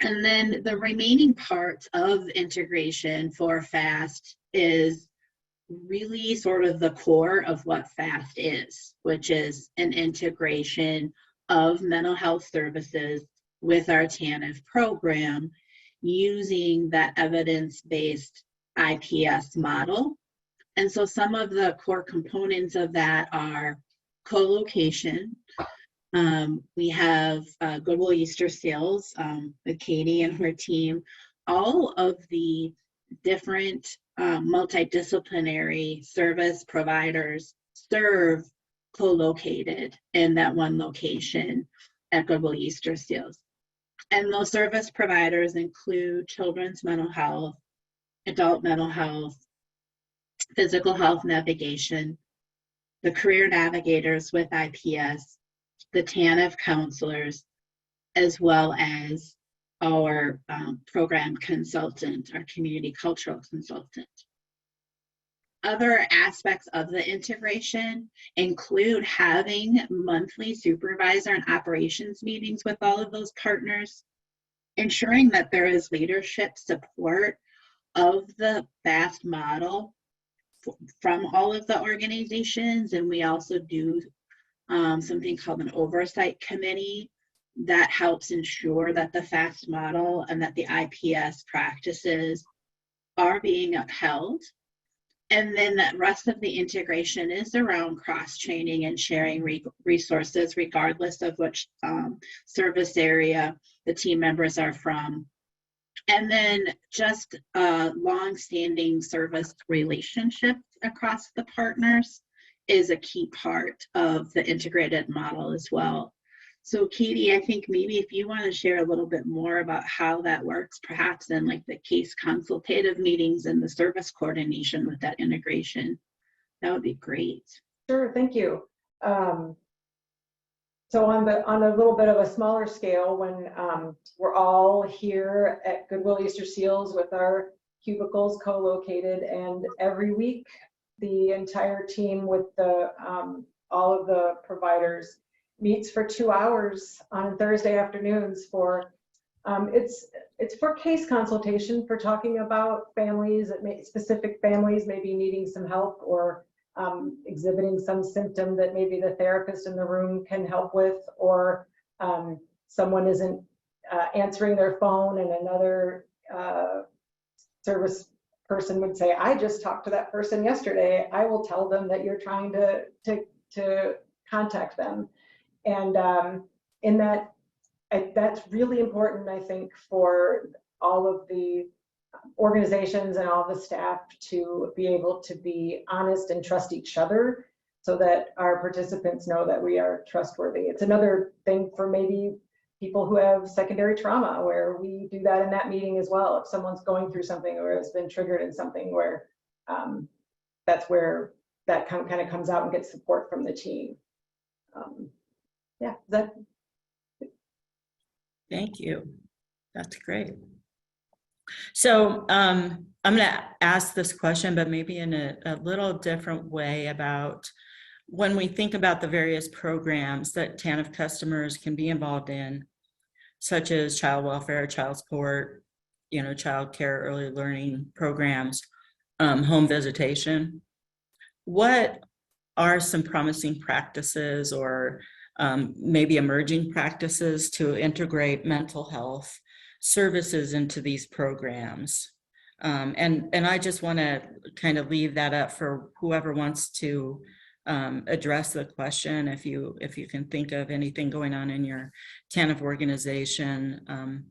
Speaker 5: And then the remaining parts of integration for FAST is really sort of the core of what FAST is, which is an integration of mental health services with our TANF program using that evidence-based IPS model. And so some of the core components of that are co-location. We have Goodwill-Easter sales with Katie and her team. All of the different multidisciplinary service providers serve co-located in that one location at Goodwill-Easter sales. And those service providers include children's mental health, adult mental health, physical health navigation, the career navigators with IPS, the TANF counselors, as well as our program consultant, our community cultural consultant. Other aspects of the integration include having monthly supervisor and operations meetings with all of those partners, ensuring that there is leadership support of the FAST model from all of the organizations. And we also do something called an oversight committee that helps ensure that the FAST model and that the IPS practices are being upheld. And then the rest of the integration is around cross-training and sharing resources, regardless of which service area the team members are from. And then just long-standing service relationships across the partners is a key part of the integrated model as well. So Katie, I think maybe if you want to share a little bit more about how that works, perhaps in like the case consultative meetings and the service coordination with that integration, that would be great.
Speaker 6: Sure, thank you. So on a little bit of a smaller scale, when we're all here at Goodwill-Easter Seals with our cubicles co-located, and every week the entire team with the all of the providers meets for 2 hours on Thursday afternoons for it's for case consultation, for talking about families, specific families maybe needing some help or exhibiting some symptom that maybe the therapist in the room can help with, or someone isn't answering their phone and another service person would say, I just talked to that person yesterday. I will tell them that you're trying to contact them. And in that, that's really important, I think, for all of the organizations and all the staff to be able to be honest and trust each other so that our participants know that we are trustworthy. It's another thing for maybe people who have secondary trauma, where we do that in that meeting as well. If someone's going through something or has been triggered in something, where that's where that kind of comes out and gets support from the team. Yeah, that.
Speaker 2: Thank you. That's great. So I'm going to ask this question, but maybe in a little different way, about when we think about the various programs that TANF customers can be involved in, such as child welfare, child support, child care, early learning programs, home visitation. What are some promising practices or maybe emerging practices to integrate mental health services into these programs? And I just want to kind of leave that up for whoever wants to address the question. If you can think of anything going on in your TANF organization.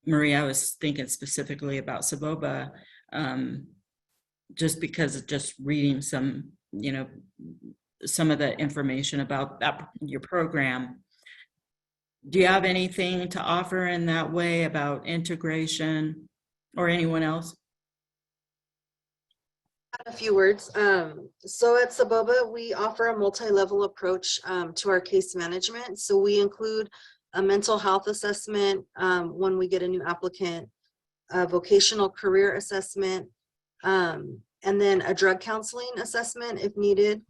Speaker 2: Maria, I was thinking specifically about Saboba, just because of just reading some of the information about your program. Do you have anything to offer in that way about integration, or anyone else?
Speaker 7: A few words. So at Saboba, we offer a multi-level approach to our case management. So we include a mental health assessment when we get a new applicant, a vocational career assessment, and then a drug counseling assessment if needed,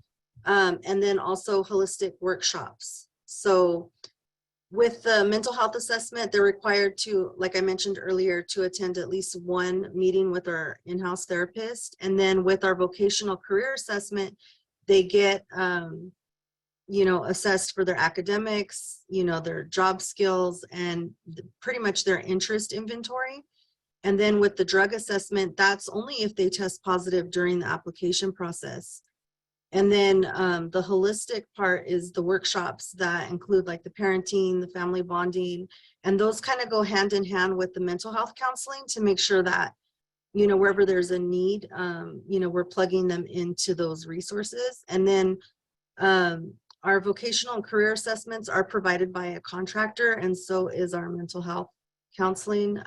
Speaker 7: and then also holistic workshops. So with the mental health assessment, they're required to, like I mentioned earlier, to attend at least one meeting with our in-house therapist. And then with our vocational career assessment, they get, assessed for their academics, their job skills, and pretty much their interest inventory. And then with the drug assessment, that's only if they test positive during the application process. And then the holistic part is the workshops that include like the parenting, the family bonding, and those kind of go hand in hand with the mental health counseling to make sure that, wherever there's a need, we're plugging them into those resources. And then our vocational and career assessments are provided by a contractor, and so is our mental health counseling.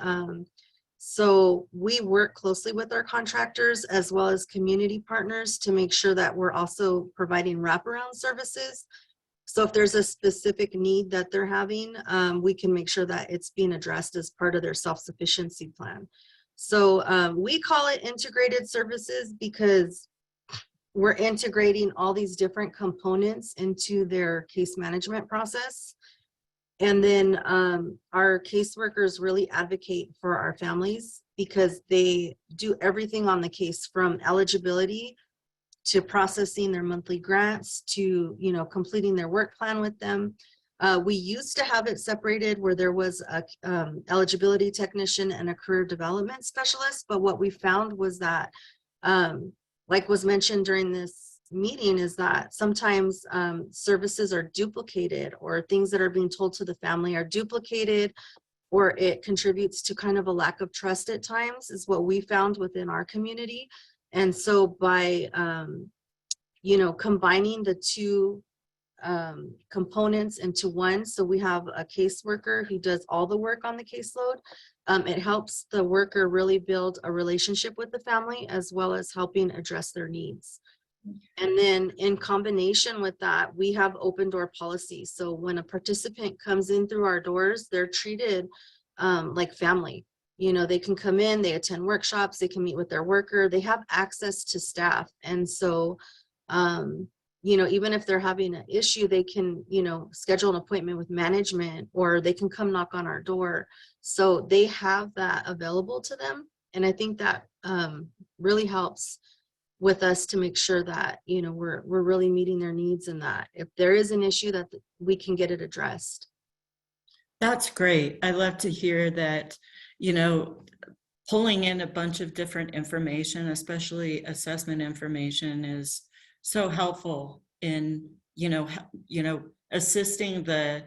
Speaker 7: So we work closely with our contractors as well as community partners to make sure that we're also providing wraparound services. So if there's a specific need that they're having, we can make sure that it's being addressed as part of their self-sufficiency plan. So we call it integrated services because we're integrating all these different components into their case management process. And then our caseworkers really advocate for our families because they do everything on the case, from eligibility to processing their monthly grants to, completing their work plan with them. We used to have it separated where there was a eligibility technician and a career development specialist. But what we found was that, like was mentioned during this meeting, is that sometimes services are duplicated, or things that are being told to the family are duplicated, or it contributes to kind of a lack of trust at times, is what we found within our community. And so by combining the two components into one, so we have a caseworker who does all the work on the caseload. It helps the worker really build a relationship with the family, as well as helping address their needs. And then in combination with that, we have open door policy. So when a participant comes in through our doors, they're treated like family. They can come in, they attend workshops, they can meet with their worker, they have access to staff. And so, even if they're having an issue, they can, schedule an appointment with management, or they can come knock on our door. So they have that available to them. And I think that really helps with us to make sure that, we're really meeting their needs, and that if there is an issue, that we can get it addressed.
Speaker 2: That's great. I love to hear that, pulling in a bunch of different information, especially assessment information, is so helpful in, assisting the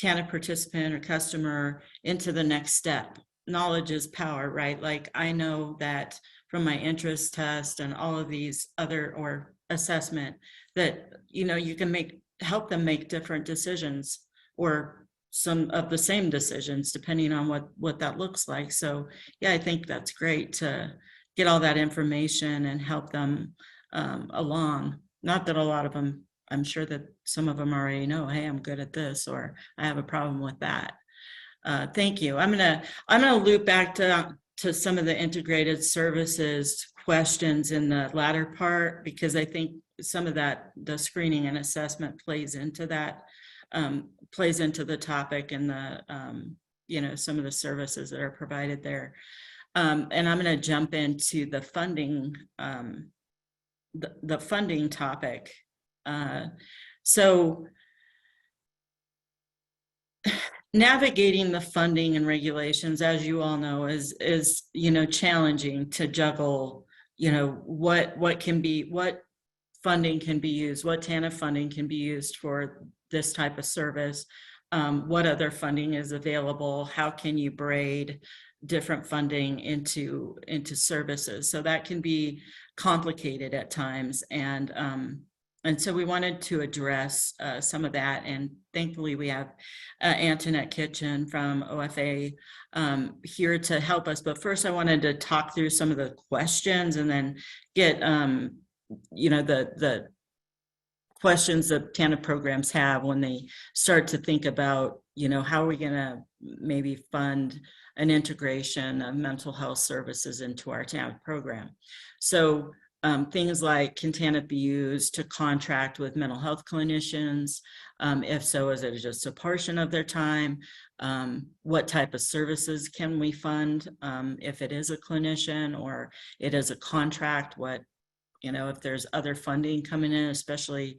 Speaker 2: TANF participant or customer into the next step. Knowledge is power, right? Like I know that from my interest test and all of these other or assessment that, you can help them make different decisions or some of the same decisions depending on what that looks like. So yeah, I think that's great to get all that information and help them along. Not that a lot of them, I'm sure that some of them already know, hey, I'm good at this, or I have a problem with that. Thank you. I'm gonna loop back to some of the integrated services questions in the latter part, because I think some of that, the screening and assessment plays into that, plays into the topic and the, some of the services that are provided there. And I'm going to jump into the funding, the funding topic. So navigating the funding and regulations, as you all know, is challenging to juggle, what funding can be used, what TANF funding can be used for this type of service, what other funding is available, how can you braid different funding into services. So that can be complicated at times. And so we wanted to address some of that. And thankfully we have Antoinette Kitchen from OFA here to help us. But first I wanted to talk through some of the questions and then get, the questions that TANF programs have when they start to think about, how are we going to maybe fund an integration of mental health services into our TANF program. So things like, can TANF be used to contract with mental health clinicians? If so, is it just a portion of their time? What type of services can we fund if it is a clinician or it is a contract? If there's other funding coming in, especially,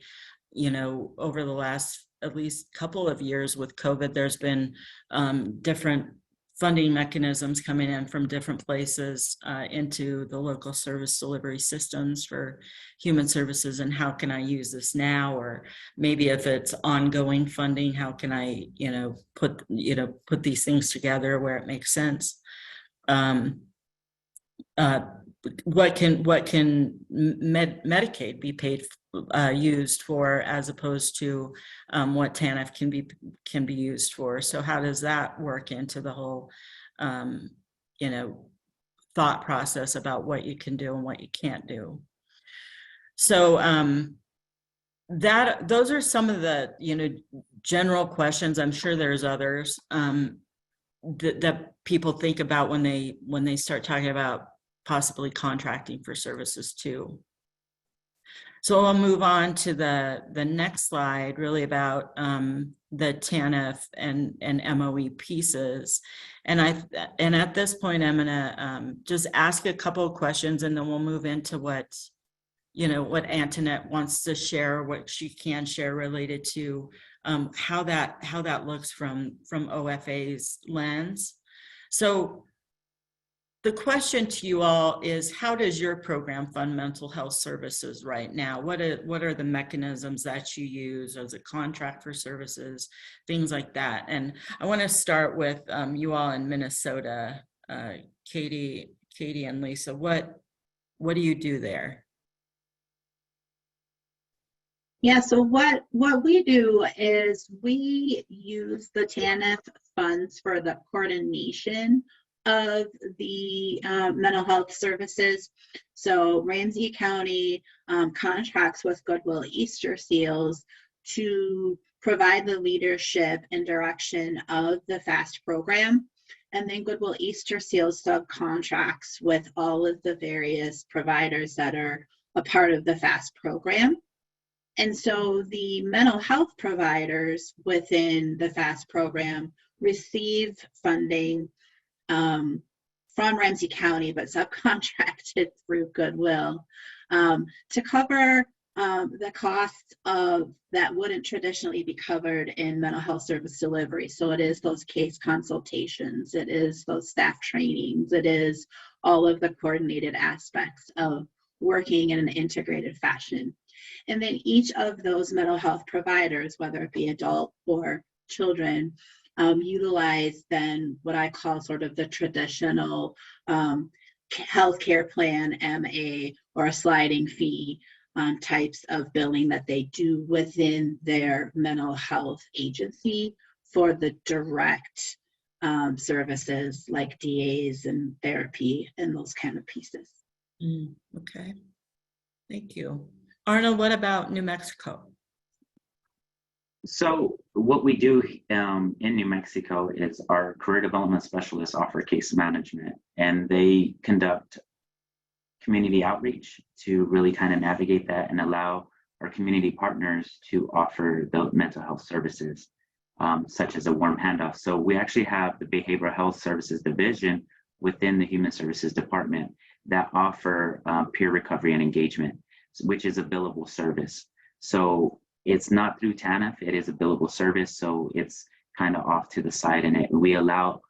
Speaker 2: over the last at least couple of years with COVID, there's been different funding mechanisms coming in from different places into the local service delivery systems for human services. And how can I use this now? Or maybe if it's ongoing funding, how can I, put these things together where it makes sense? What can Medicaid be paid used for, as opposed to what TANF can be used for? So how does that work into the whole thought process about what you can do and what you can't do? So those are some of the general questions. I'm sure there's others that people think about when they start talking about possibly contracting for services too. So I'll move on to the next slide, really about the TANF and MOE pieces. And at this point, I'm gonna just ask a couple of questions, and then we'll move into what Antoinette wants to share, what she can share related to how that looks from OFA's lens. So the question to you all is, how does your program fund mental health services right now? What are the mechanisms that you use as a contract for services, things like that? And I want to start with you all in Minnesota, Katie and Lisa. What do you do there?
Speaker 5: Yeah, so what we do is we use the TANF funds for the coordination of the mental health services. So Ramsey County contracts with Goodwill-Easter SEALs to provide the leadership and direction of the FAST program. And then Goodwill-Easter SEALs subcontracts with all of the various providers that are a part of the FAST program. And so the mental health providers within the FAST program receive funding from Ramsey County, but subcontracted through Goodwill to cover the costs of that wouldn't traditionally be covered in mental health service delivery. So it is those case consultations, it is those staff trainings, it is all of the coordinated aspects of working in an integrated fashion. And then each of those mental health providers, whether it be adult or children, utilize then what I call sort of the traditional healthcare plan, MA, or a sliding fee types of billing that they do within their mental health agency for the direct services like DAs and therapy and those kind of pieces.
Speaker 2: Okay, thank you. Arnold, what about New Mexico?
Speaker 8: So what we do in New Mexico is our career development specialists offer case management, and they conduct community outreach to really kind of navigate that and allow our community partners to offer the mental health services, such as a warm handoff. So we actually have the Behavioral Health Services Division within the Human Services Department that offer peer recovery and engagement, which is a billable service. So it's not through TANF, it is a billable service. So it's kind of off to the side, and we allow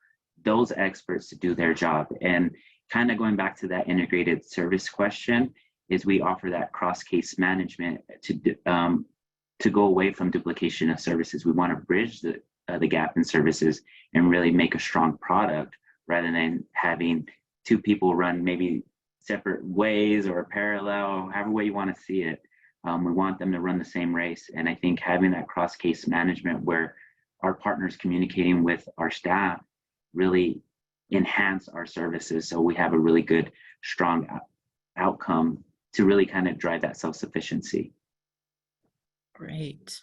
Speaker 8: those experts to do their job. And kind of going back to that integrated service question, is we offer that cross case management to go away from duplication of services. We want to bridge the gap in services and really make a strong product rather than having two people run maybe separate ways or parallel, however way you want to see it. We want them to run the same race. And I think having that cross case management where our partners communicating with our staff really enhance our services, so we have a really good, strong outcome to really kind of drive that self-sufficiency.
Speaker 2: Great.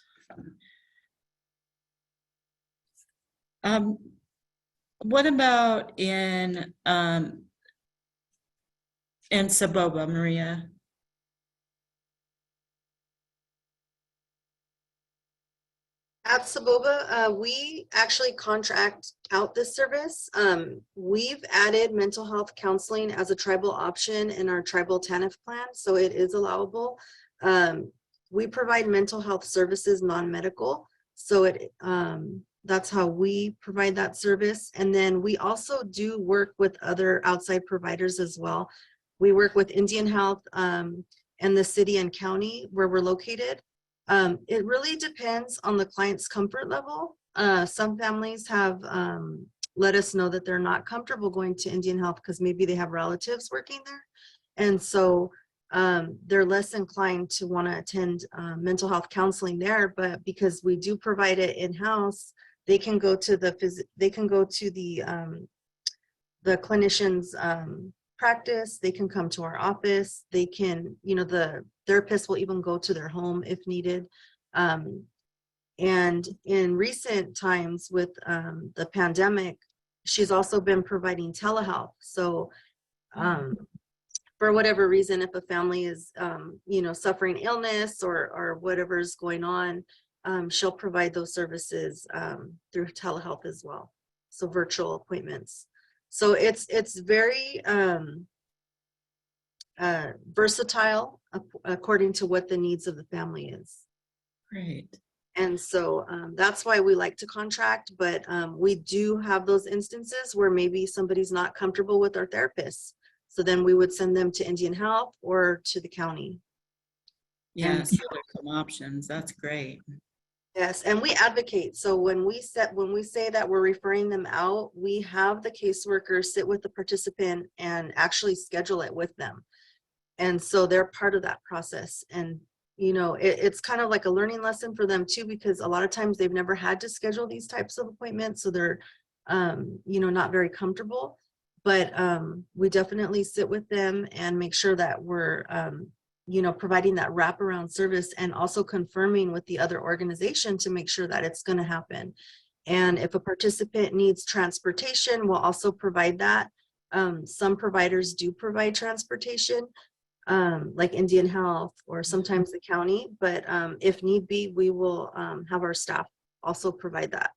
Speaker 2: What about in Saboba, Maria?
Speaker 7: At Saboba, we actually contract out this service. We've added mental health counseling as a tribal option in our Tribal TANF plan, so it is allowable. We provide mental health services, non-medical, so that's how we provide that service. And then we also do work with other outside providers as well. We work with Indian Health and the city and county where we're located. It really depends on the client's comfort level. Some families have let us know that they're not comfortable going to Indian Health because maybe they have relatives working there. And so they're less inclined to want to attend mental health counseling there, but because we do provide it in-house, they can go to the clinician's practice, they can come to our office, they can, the therapist will even go to their home if needed. And in recent times with the pandemic, she's also been providing telehealth. So for whatever reason, if a family is, suffering illness or whatever's going on, she'll provide those services through telehealth as well. So virtual appointments. So it's very versatile according to what the needs of the family is.
Speaker 2: Great.
Speaker 7: And so that's why we like to contract, but we do have those instances where maybe somebody's not comfortable with our therapists. So then we would send them to Indian Health or to the county.
Speaker 2: Yes, so there's some options. That's great.
Speaker 7: Yes, and we advocate. So when we say that we're referring them out, we have the caseworker sit with the participant and actually schedule it with them. And so they're part of that process. And it's kind of like a learning lesson for them too, because a lot of times they've never had to schedule these types of appointments, so they're not very comfortable. But we definitely sit with them and make sure that we're providing that wraparound service and also confirming with the other organization to make sure that it's going to happen. And if a participant needs transportation, we'll also provide that. Some providers do provide transportation, like Indian Health or sometimes the county, but if need be, we will have our staff also provide that.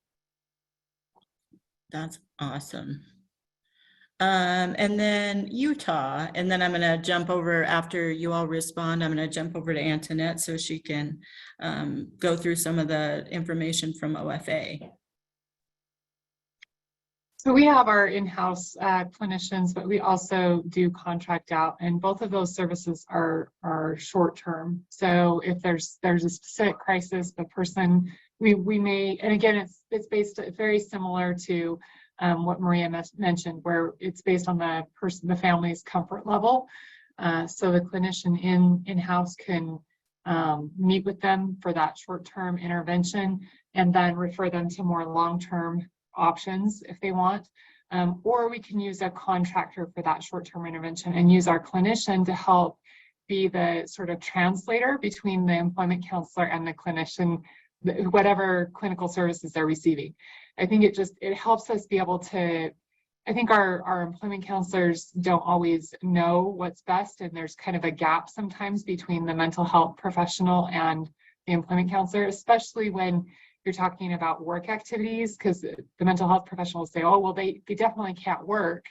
Speaker 2: That's awesome. And then Utah, and then I'm going to jump over after you all respond. I'm going to jump over to Antoinette so she can go through some of the information from OFA.
Speaker 3: So we have our in-house clinicians, but we also do contract out, and both of those services are short-term. So if there's a specific crisis, the person we may, and again, it's based very similar to what Maria mentioned, where it's based on the family's comfort level. So the clinician in-house can meet with them for that short-term intervention, and then refer them to more long-term options if they want, or we can use a contractor for that short-term intervention and use our clinician to help be the sort of translator between the employment counselor and the clinician, whatever clinical services they're receiving. I think it helps us be able to, I think our employment counselors don't always know what's best, and there's kind of a gap sometimes between the mental health professional and the employment counselor, especially when you're talking about work activities, because the mental health professionals say, oh, well, they definitely can't work.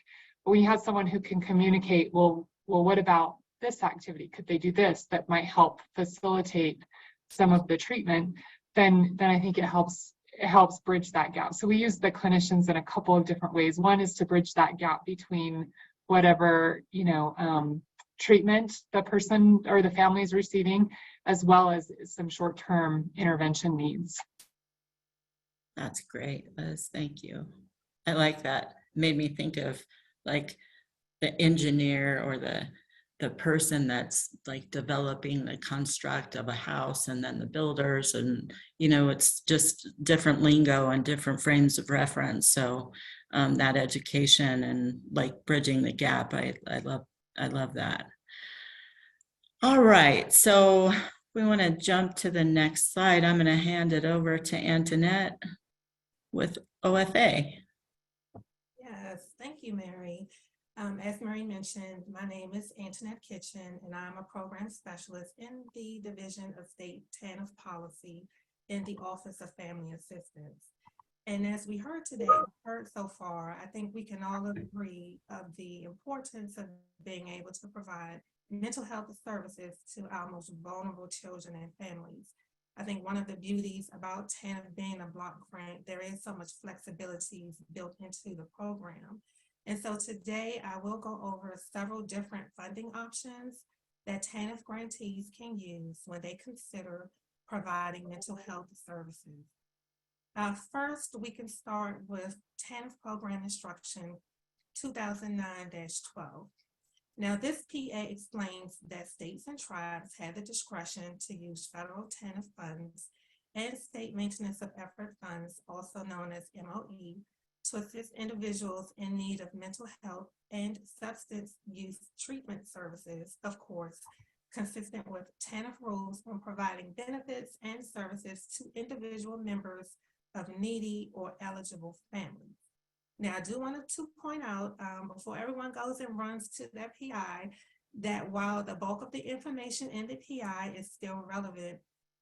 Speaker 3: But when you have someone who can communicate, well, what about this activity? Could they do this that might help facilitate some of the treatment? Then I think it helps bridge that gap. So we use the clinicians in a couple of different ways. One is to bridge that gap between whatever, treatment the person or the family is receiving, as well as some short-term intervention needs.
Speaker 2: That's great, Liz. Thank you. I like that. Made me think of like the engineer or the person that's like developing the construct of a house, and then the builders, and it's just different lingo and different frames of reference. So that education and like bridging the gap, I love that. All right, so we want to jump to the next slide. I'm going to hand it over to Antoinette with OFA.
Speaker 9: Yes, thank you, Mary. As Mary mentioned, my name is Antoinette Kitchen, and I'm a program specialist in the Division of State TANF Policy in the Office of Family Assistance. And as we heard today, so far, I think we can all agree of the importance of being able to provide mental health services to our most vulnerable children and families. I think one of the beauties about TANF being a block grant, there is so much flexibility built into the program. And so today I will go over several different funding options that TANF grantees can use when they consider providing mental health services. First, we can start with TANF Program Instruction 2009-12. Now, this PA explains that states and tribes have the discretion to use federal TANF funds and state maintenance of effort funds, also known as MOE, to assist individuals in need of mental health and substance use treatment services, of course, consistent with TANF rules on providing benefits and services to individual members of needy or eligible families. Now, I do want to point out, before everyone goes and runs to that PI, that while the bulk of the information in the PI is still relevant,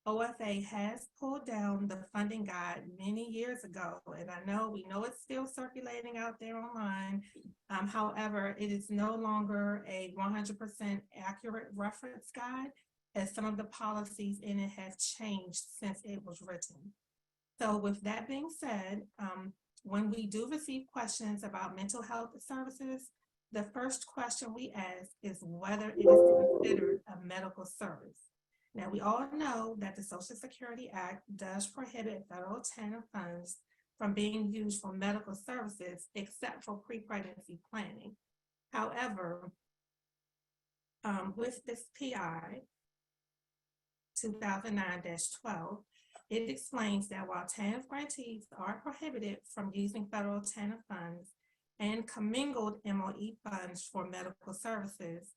Speaker 9: OFA has pulled down the funding guide many years ago, and we know it's still circulating out there online. However, it is no longer a 100% accurate reference guide, as some of the policies in it have changed since it was written. So with that being said, when we do receive questions about mental health services, the first question we ask is whether it is considered a medical service. Now, we all know that the Social Security Act does prohibit federal TANF funds from being used for medical services except for pre-pregnancy planning. However, with this PI 2009-12, it explains that while TANF grantees are prohibited from using federal TANF funds and commingled MOE funds for medical services,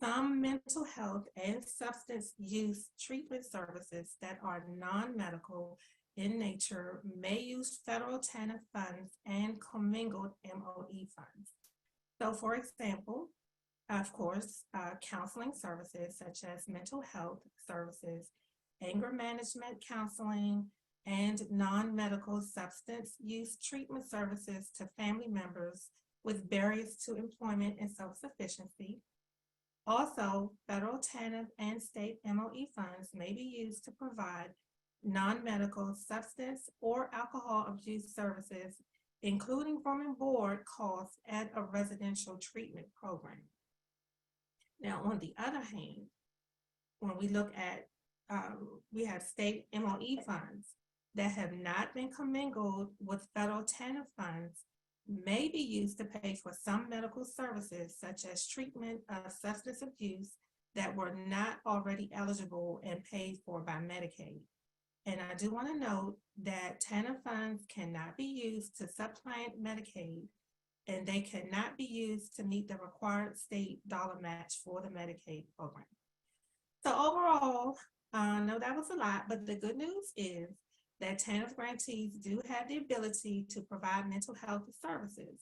Speaker 9: some mental health and substance use treatment services that are non-medical in nature may use federal TANF funds and commingled MOE funds. So for example, of course, counseling services such as mental health services, anger management counseling, and non-medical substance use treatment services to family members with barriers to employment and self-sufficiency. Also, federal TANF and state MOE funds may be used to provide non-medical substance or alcohol abuse services including room and board costs at a residential treatment program. Now, on the other hand, when we look at, we have state MOE funds that have not been commingled with federal TANF funds may be used to pay for some medical services such as treatment of substance abuse that were not already eligible and paid for by Medicaid. And I do want to note that TANF funds cannot be used to supplant Medicaid, and they cannot be used to meet the required state dollar match for the Medicaid program. So overall, I know that was a lot, but the good news is that TANF grantees do have the ability to provide mental health services.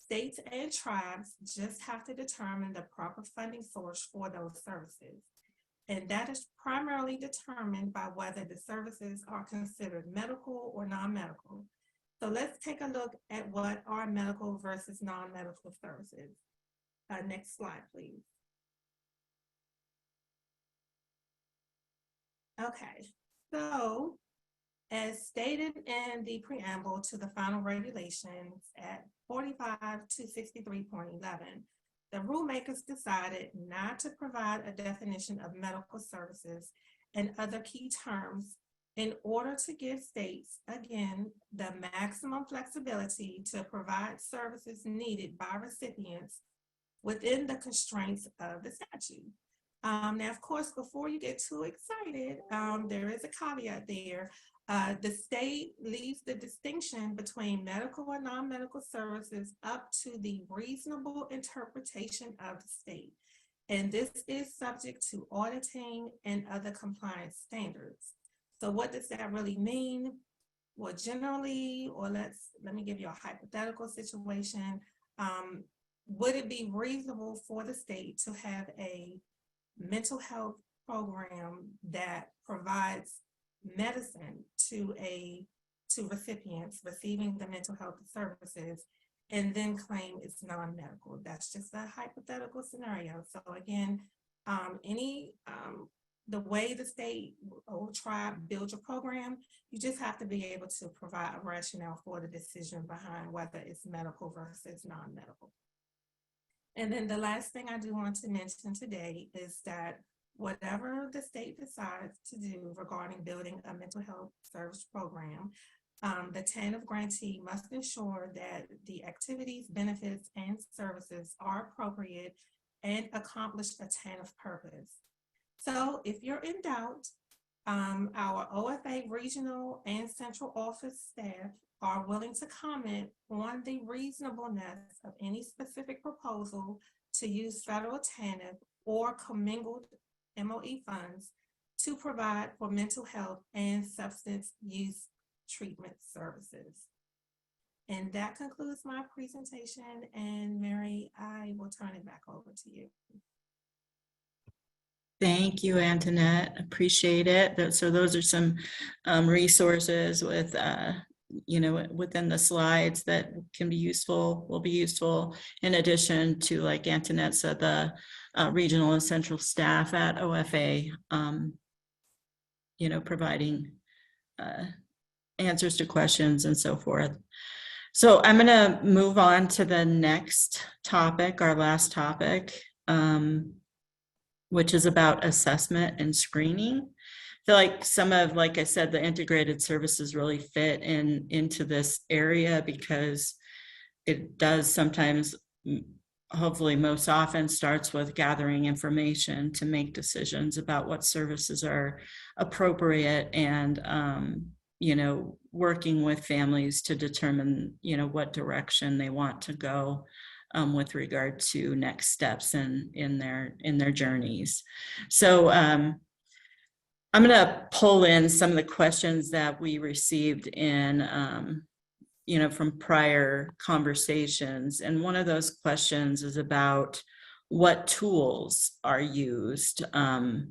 Speaker 9: States and tribes just have to determine the proper funding source for those services. And that is primarily determined by whether the services are considered medical or non-medical. So let's take a look at what are medical versus non-medical services. Next slide, please. Okay, so as stated in the preamble to the final regulations at 45 to 63.11, the rulemakers decided not to provide a definition of medical services and other key terms in order to give states, again, the maximum flexibility to provide services needed by recipients within the constraints of the statute. Now, of course, before you get too excited, there is a caveat there. The state leaves the distinction between medical and non-medical services up to the reasonable interpretation of the state. And this is subject to auditing and other compliance standards. So what does that really mean? Well, generally, or let me give you a hypothetical situation. Would it be reasonable for the state to have a mental health program that provides medicine to recipients receiving the mental health services and then claim it's non-medical? That's just a hypothetical scenario. So again, the way the state or tribe builds your program, you just have to be able to provide a rationale for the decision behind whether it's medical versus non-medical. And then the last thing I do want to mention today is that whatever the state decides to do regarding building a mental health service program, the TANF grantee must ensure that the activities, benefits, and services are appropriate and accomplish a TANF purpose. So if you're in doubt, our OFA regional and central office staff are willing to comment on the reasonableness of any specific proposal to use federal TANF or commingled MOE funds to provide for mental health and substance use treatment services. And that concludes my presentation. And Mary, I will turn it back over to you.
Speaker 2: Thank you, Antoinette. Appreciate it. So those are some resources with, within the slides that can be useful, will be useful, in addition to, like Antoinette said, the regional and central staff at OFA, providing answers to questions and so forth. So I'm going to move on to the next topic, our last topic, which is about assessment and screening. I feel like some of, like I said, the integrated services really fit into this area because it does sometimes, hopefully most often, starts with gathering information to make decisions about what services are appropriate and, working with families to determine, what direction they want to go with regard to next steps in their journeys. So I'm going to pull in some of the questions that we received in, from prior conversations. And one of those questions is about what tools are used, to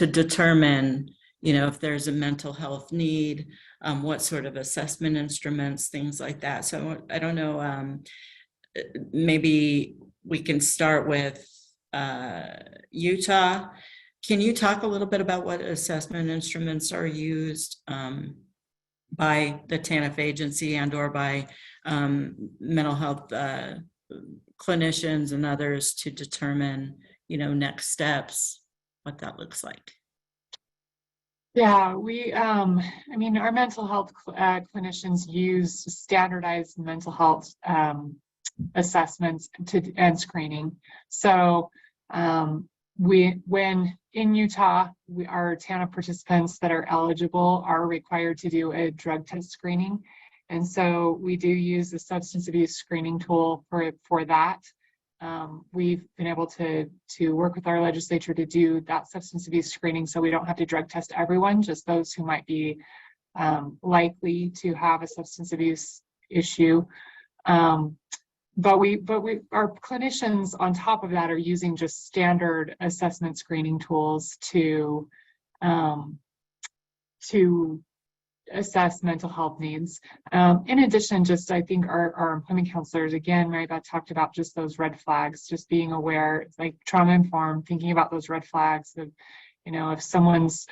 Speaker 2: determine, if there's a mental health need, what sort of assessment instruments, things like that. So I don't know, maybe we can start with Utah. Can you talk a little bit about what assessment instruments are used, by the TANF agency and or by mental health clinicians and others to determine, next steps, what that looks like.
Speaker 3: Yeah, I mean, our mental health clinicians use standardized mental health assessments and screening. So when in Utah, our TANF participants that are eligible are required to do a drug test screening. And so we do use the substance abuse screening tool for that. We've been able to work with our legislature to do that substance abuse screening so we don't have to drug test everyone, just those who might be likely to have a substance abuse issue. But our clinicians on top of that are using just standard assessment screening tools to assess mental health needs. In addition, I think our employment counselors, again, Mary Beth talked about just those red flags, just being aware, like trauma informed, thinking about those red flags of, if someone's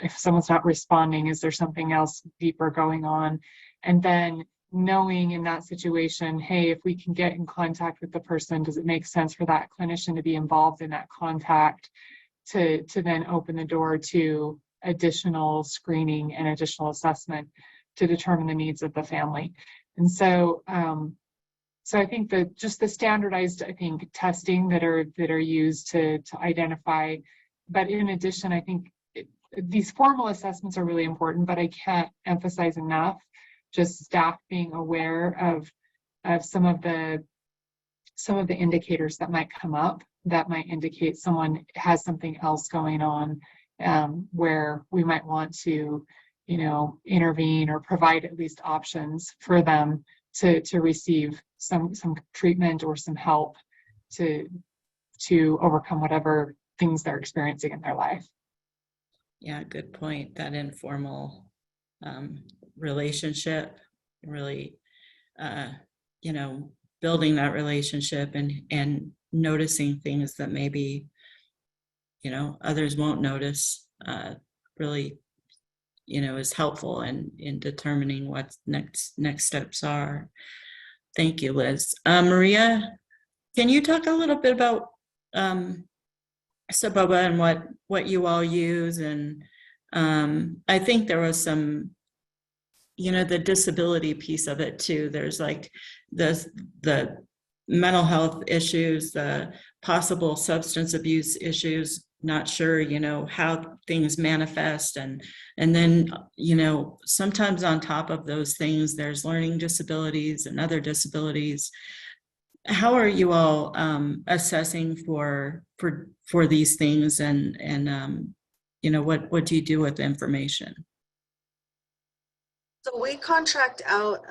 Speaker 3: not responding, is there something else deeper going on? And then knowing in that situation, hey, if we can get in contact with the person, does it make sense for that clinician to be involved in that contact to then open the door to additional screening and additional assessment to determine the needs of the family. And so I think that just the standardized, testing that are used to identify, but in addition, I think these formal assessments are really important, but I can't emphasize enough just staff being aware of some of the indicators that might come up that might indicate someone has something else going on, where we might want to, intervene or provide at least options for them to receive some treatment or some help to overcome whatever things they're experiencing in their life.
Speaker 2: Yeah, good point. That informal relationship, really, building that relationship and noticing things that maybe, others won't notice, really, is helpful in determining what next steps are. Thank you, Liz. Maria, can you talk a little bit about SBOBA and what you all use? And I think there was some, the disability piece of it too. There's like the mental health issues, the possible substance abuse issues, not sure, how things manifest. And then, sometimes on top of those things, there's learning disabilities and other disabilities. How are you all assessing for these things, and what do you do with the information?
Speaker 7: So we contract out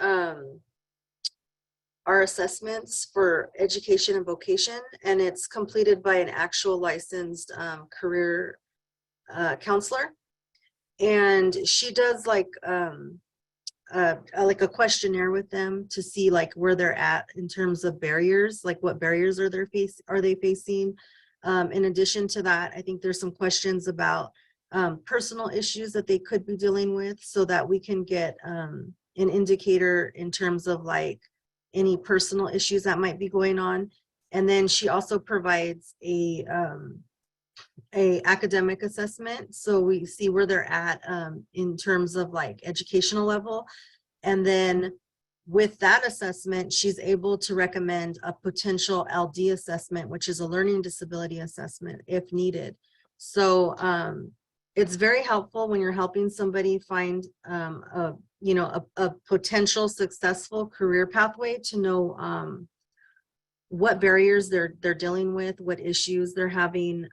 Speaker 7: our assessments for education and vocation, and it's completed by an actual licensed career counselor. And she does like a questionnaire with them to see like where they're at in terms of barriers, like what barriers are they facing. In addition to that, I think there's some questions about personal issues that they could be dealing with, so that we can get an indicator in terms of like any personal issues that might be going on. And then she also provides a academic assessment, so we see where they're at in terms of like educational level. And then with that assessment, she's able to recommend a potential LD assessment, which is a learning disability assessment if needed. So it's very helpful when you're helping somebody find a potential successful career pathway, to know what barriers they're dealing with, what issues they're having,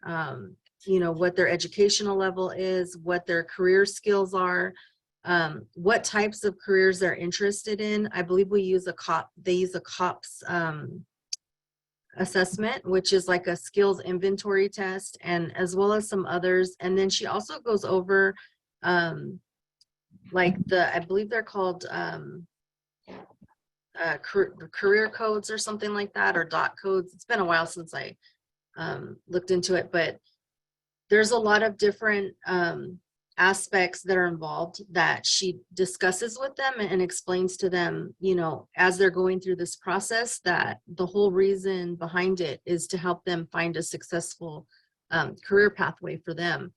Speaker 7: what their educational level is, what their career skills are, what types of careers they're interested in. I believe they use a COPS assessment, which is like a skills inventory test, and as well as some others. And then she also goes over like I believe they're called career codes or something like that, or dot codes. It's been a while since I looked into it, but there's a lot of different aspects that are involved that she discusses with them and explains to them, you know, as they're going through this process, that the whole reason behind it is to help them find a successful career pathway for them.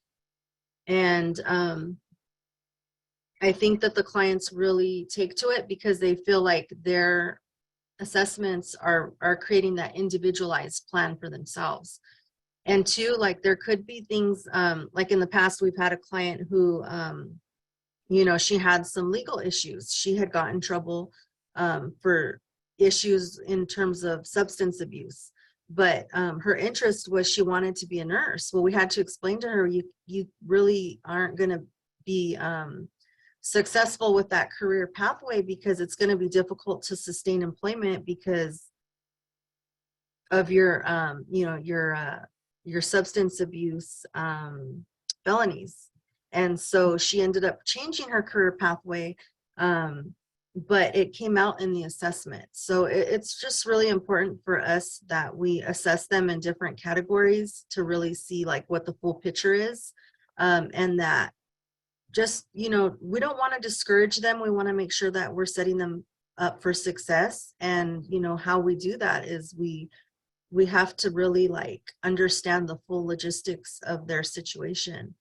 Speaker 7: And I think that the clients really take to it because they feel like their assessments are creating that individualized plan for themselves. And two, like there could be things, like in the past, we've had a client who, you know, she had some legal issues. She had gotten in trouble for issues in terms of substance abuse, but her interest was she wanted to be a nurse. Well, we had to explain to her, you really aren't going to be successful with that career pathway because it's going to be difficult to sustain employment because of your, you know, your substance abuse felonies. And so she ended up changing her career pathway, but it came out in the assessment. So it's just really important for us that we assess them in different categories to really see like what the full picture is, and that just, you know, we don't want to discourage them. We want to make sure that we're setting them up for success. And, you know, how we do that is we have to really like understand the full logistics of their situation.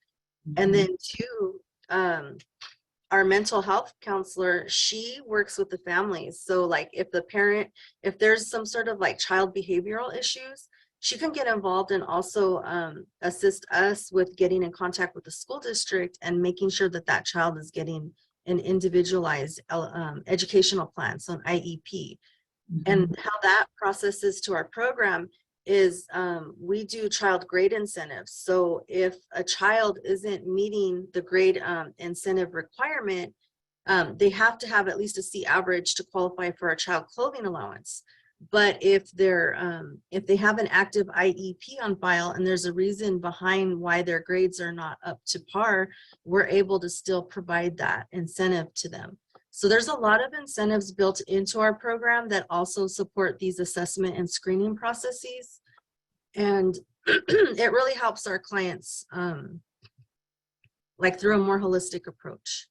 Speaker 7: And then two, our mental health counselor, she works with the families. So like if the parent, if there's some sort of like child behavioral issues, she can get involved and also assist us with getting in contact with the school district and making sure that that child is getting an individualized educational plan, so an IEP. And how that process is to our program is we do child grade incentives. So if a child isn't meeting the grade incentive requirement, they have to have at least a C average to qualify for a child clothing allowance. But if they have an active IEP on file and there's a reason behind why their grades are not up to par, we're able to still provide that incentive to them. So there's a lot of incentives built into our program that also support these assessment and screening processes. And it really helps our clients like through a more holistic approach.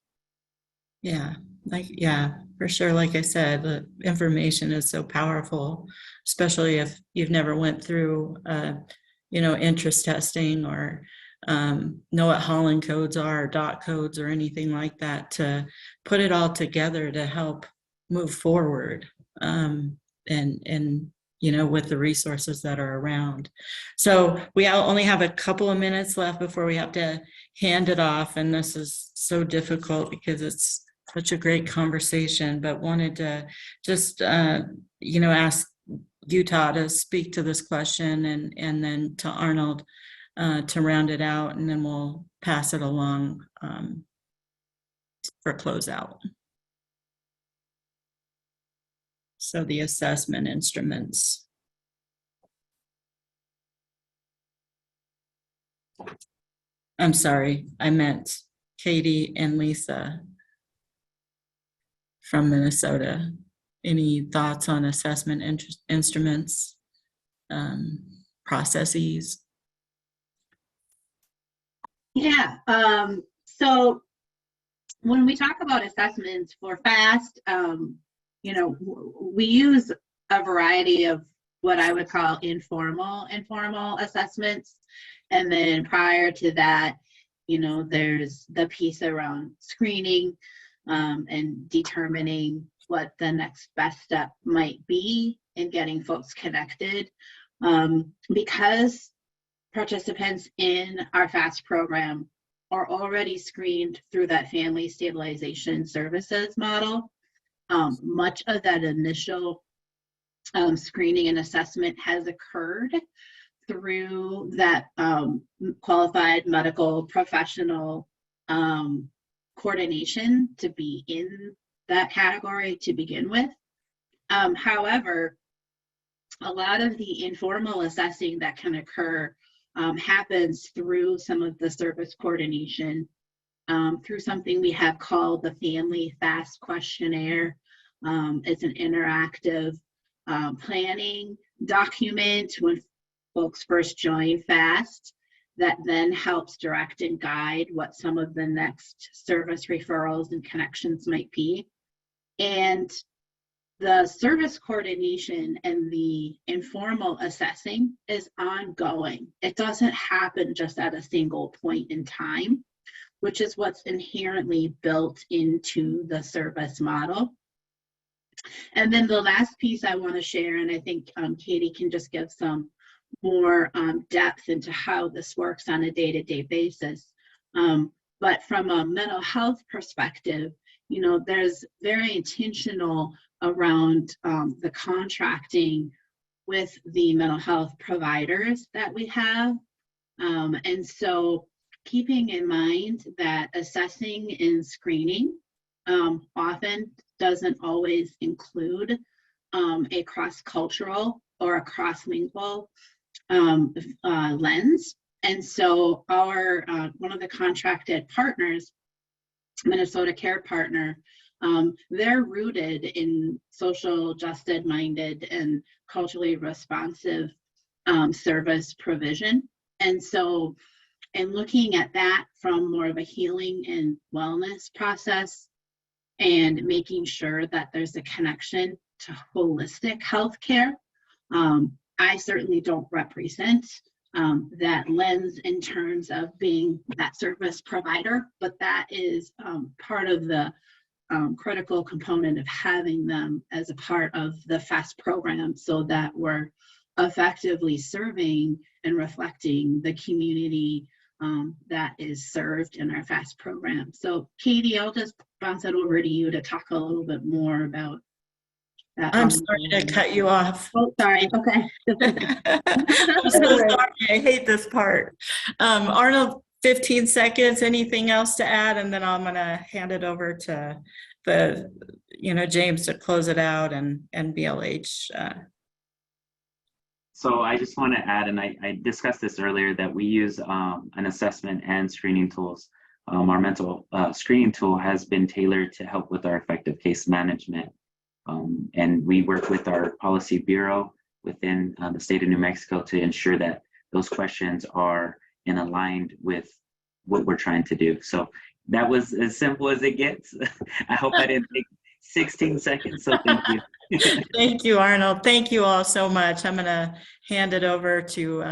Speaker 2: Yeah, for sure. Like I said, the information is so powerful, especially if you've never went through, you know, interest testing or know what Holland codes are, or dot codes or anything like that, to put it all together to help move forward, and you know, with the resources that are around. So we only have a couple of minutes left before we have to hand it off, and this is so difficult because it's such a great conversation, but wanted to just you know, ask Utah to speak to this question, and then to Arnold to round it out, and then we'll pass it along for closeout. So the assessment instruments. I'm sorry, I meant Katie and Lisa from Minnesota. Any thoughts on assessment instruments, processes?
Speaker 5: Yeah, so when we talk about assessments for FAST, you know, we use a variety of what I would call informal assessments. And then prior to that, you know, there's the piece around screening and determining what the next best step might be in getting folks connected. Because participants in our FAST program are already screened through that family stabilization services model, much of that initial screening and assessment has occurred through that qualified medical professional coordination to be in that category to begin with. However, a lot of the informal assessing that can occur happens through some of the service coordination, through something we have called the Family FAST Questionnaire. It's an interactive planning document when folks first join FAST that then helps direct and guide what some of the next service referrals and connections might be. And the service coordination and the informal assessing is ongoing. It doesn't happen just at a single point in time, which is what's inherently built into the service model. And then the last piece I want to share, and I think Katie can just give some more depth into how this works on a day-to-day basis. But from a mental health perspective, you know, there's very intentional around the contracting with the mental health providers that we have. And so keeping in mind that assessing and screening often doesn't always include a cross-cultural or a cross-lingual lens. And so our one of the contracted partners, Minnesota Care Partner, they're rooted in social justice minded and culturally responsive service provision. And so in looking at that from more of a healing and wellness process and making sure that there's a connection to holistic healthcare, I certainly don't represent that lens in terms of being that service provider, but that is part of the critical component of having them as a part of the FAST program so that we're effectively serving and reflecting the community that is served in our FAST program. So Katie, I'll just bounce it over to you to talk a little bit more about that.
Speaker 2: I'm sorry to cut you off.
Speaker 5: Oh, sorry. Okay.
Speaker 2: I'm so sorry. I hate this part. Arnold, 15 seconds. Anything else to add? And then I'm going to hand it over to James to close it out and BLH.
Speaker 8: So I just want to add, and I discussed this earlier, that we use an assessment and screening tools. Our mental screening tool has been tailored to help with our effective case management. And we work with our policy bureau within the state of New Mexico to ensure that those questions are aligned with what we're trying to do. So that was as simple as it gets. I hope I didn't take 16 seconds, so thank you.
Speaker 2: Thank you, Arnold. Thank you all so much. I'm going to hand it over to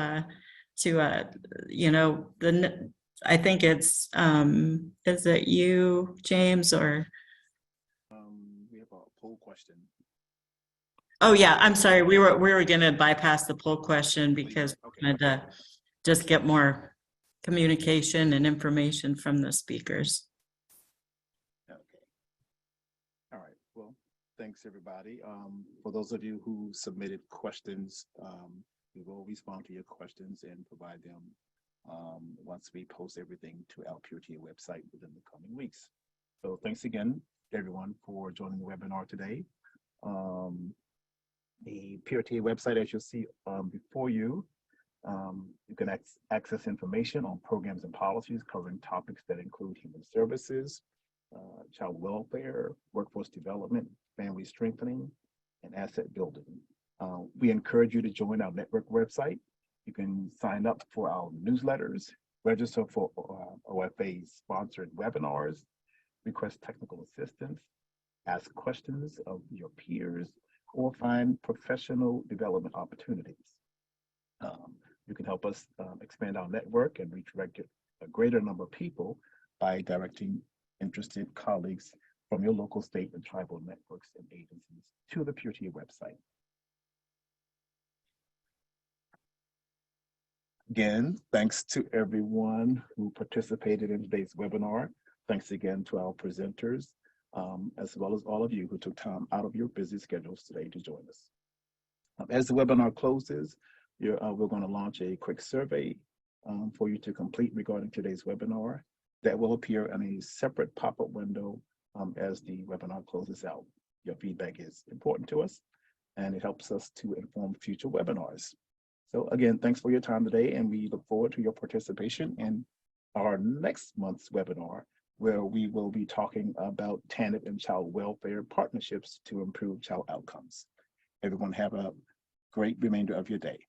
Speaker 2: I think it's, is it you, James, or?
Speaker 1: We have a poll question.
Speaker 2: Oh yeah, I'm sorry. We were going to bypass the poll question because we wanted to just get more communication and information from the speakers.
Speaker 1: Okay. All right. Well, thanks everybody. For those of you who submitted questions, we will respond to your questions and provide them once we post everything to our PureTA website within the coming weeks. So thanks again, everyone, for joining the webinar today. The PureTA website, as you'll see before you, you can access information on programs and policies covering topics that include human services, child welfare, workforce development, family strengthening, and asset building. We encourage you to join our network website. You can sign up for our newsletters, register for OFA-sponsored webinars, request technical assistance, ask questions of your peers, or find professional development opportunities. You can help us expand our network and reach a greater number of people by directing interested colleagues from your local, state, and tribal networks and agencies to the PureTA website. Again, thanks to everyone who participated in today's webinar. Thanks again to our presenters, as well as all of you who took time out of your busy schedules today to join us. As the webinar closes, we're going to launch a quick survey for you to complete regarding today's webinar that will appear in a separate pop-up window as the webinar closes out. Your feedback is important to us, and it helps us to inform future webinars. So again, thanks for your time today, and we look forward to your participation in our next month's webinar, where we will be talking about TANF and child welfare partnerships to improve child outcomes. Everyone have a great remainder of your day.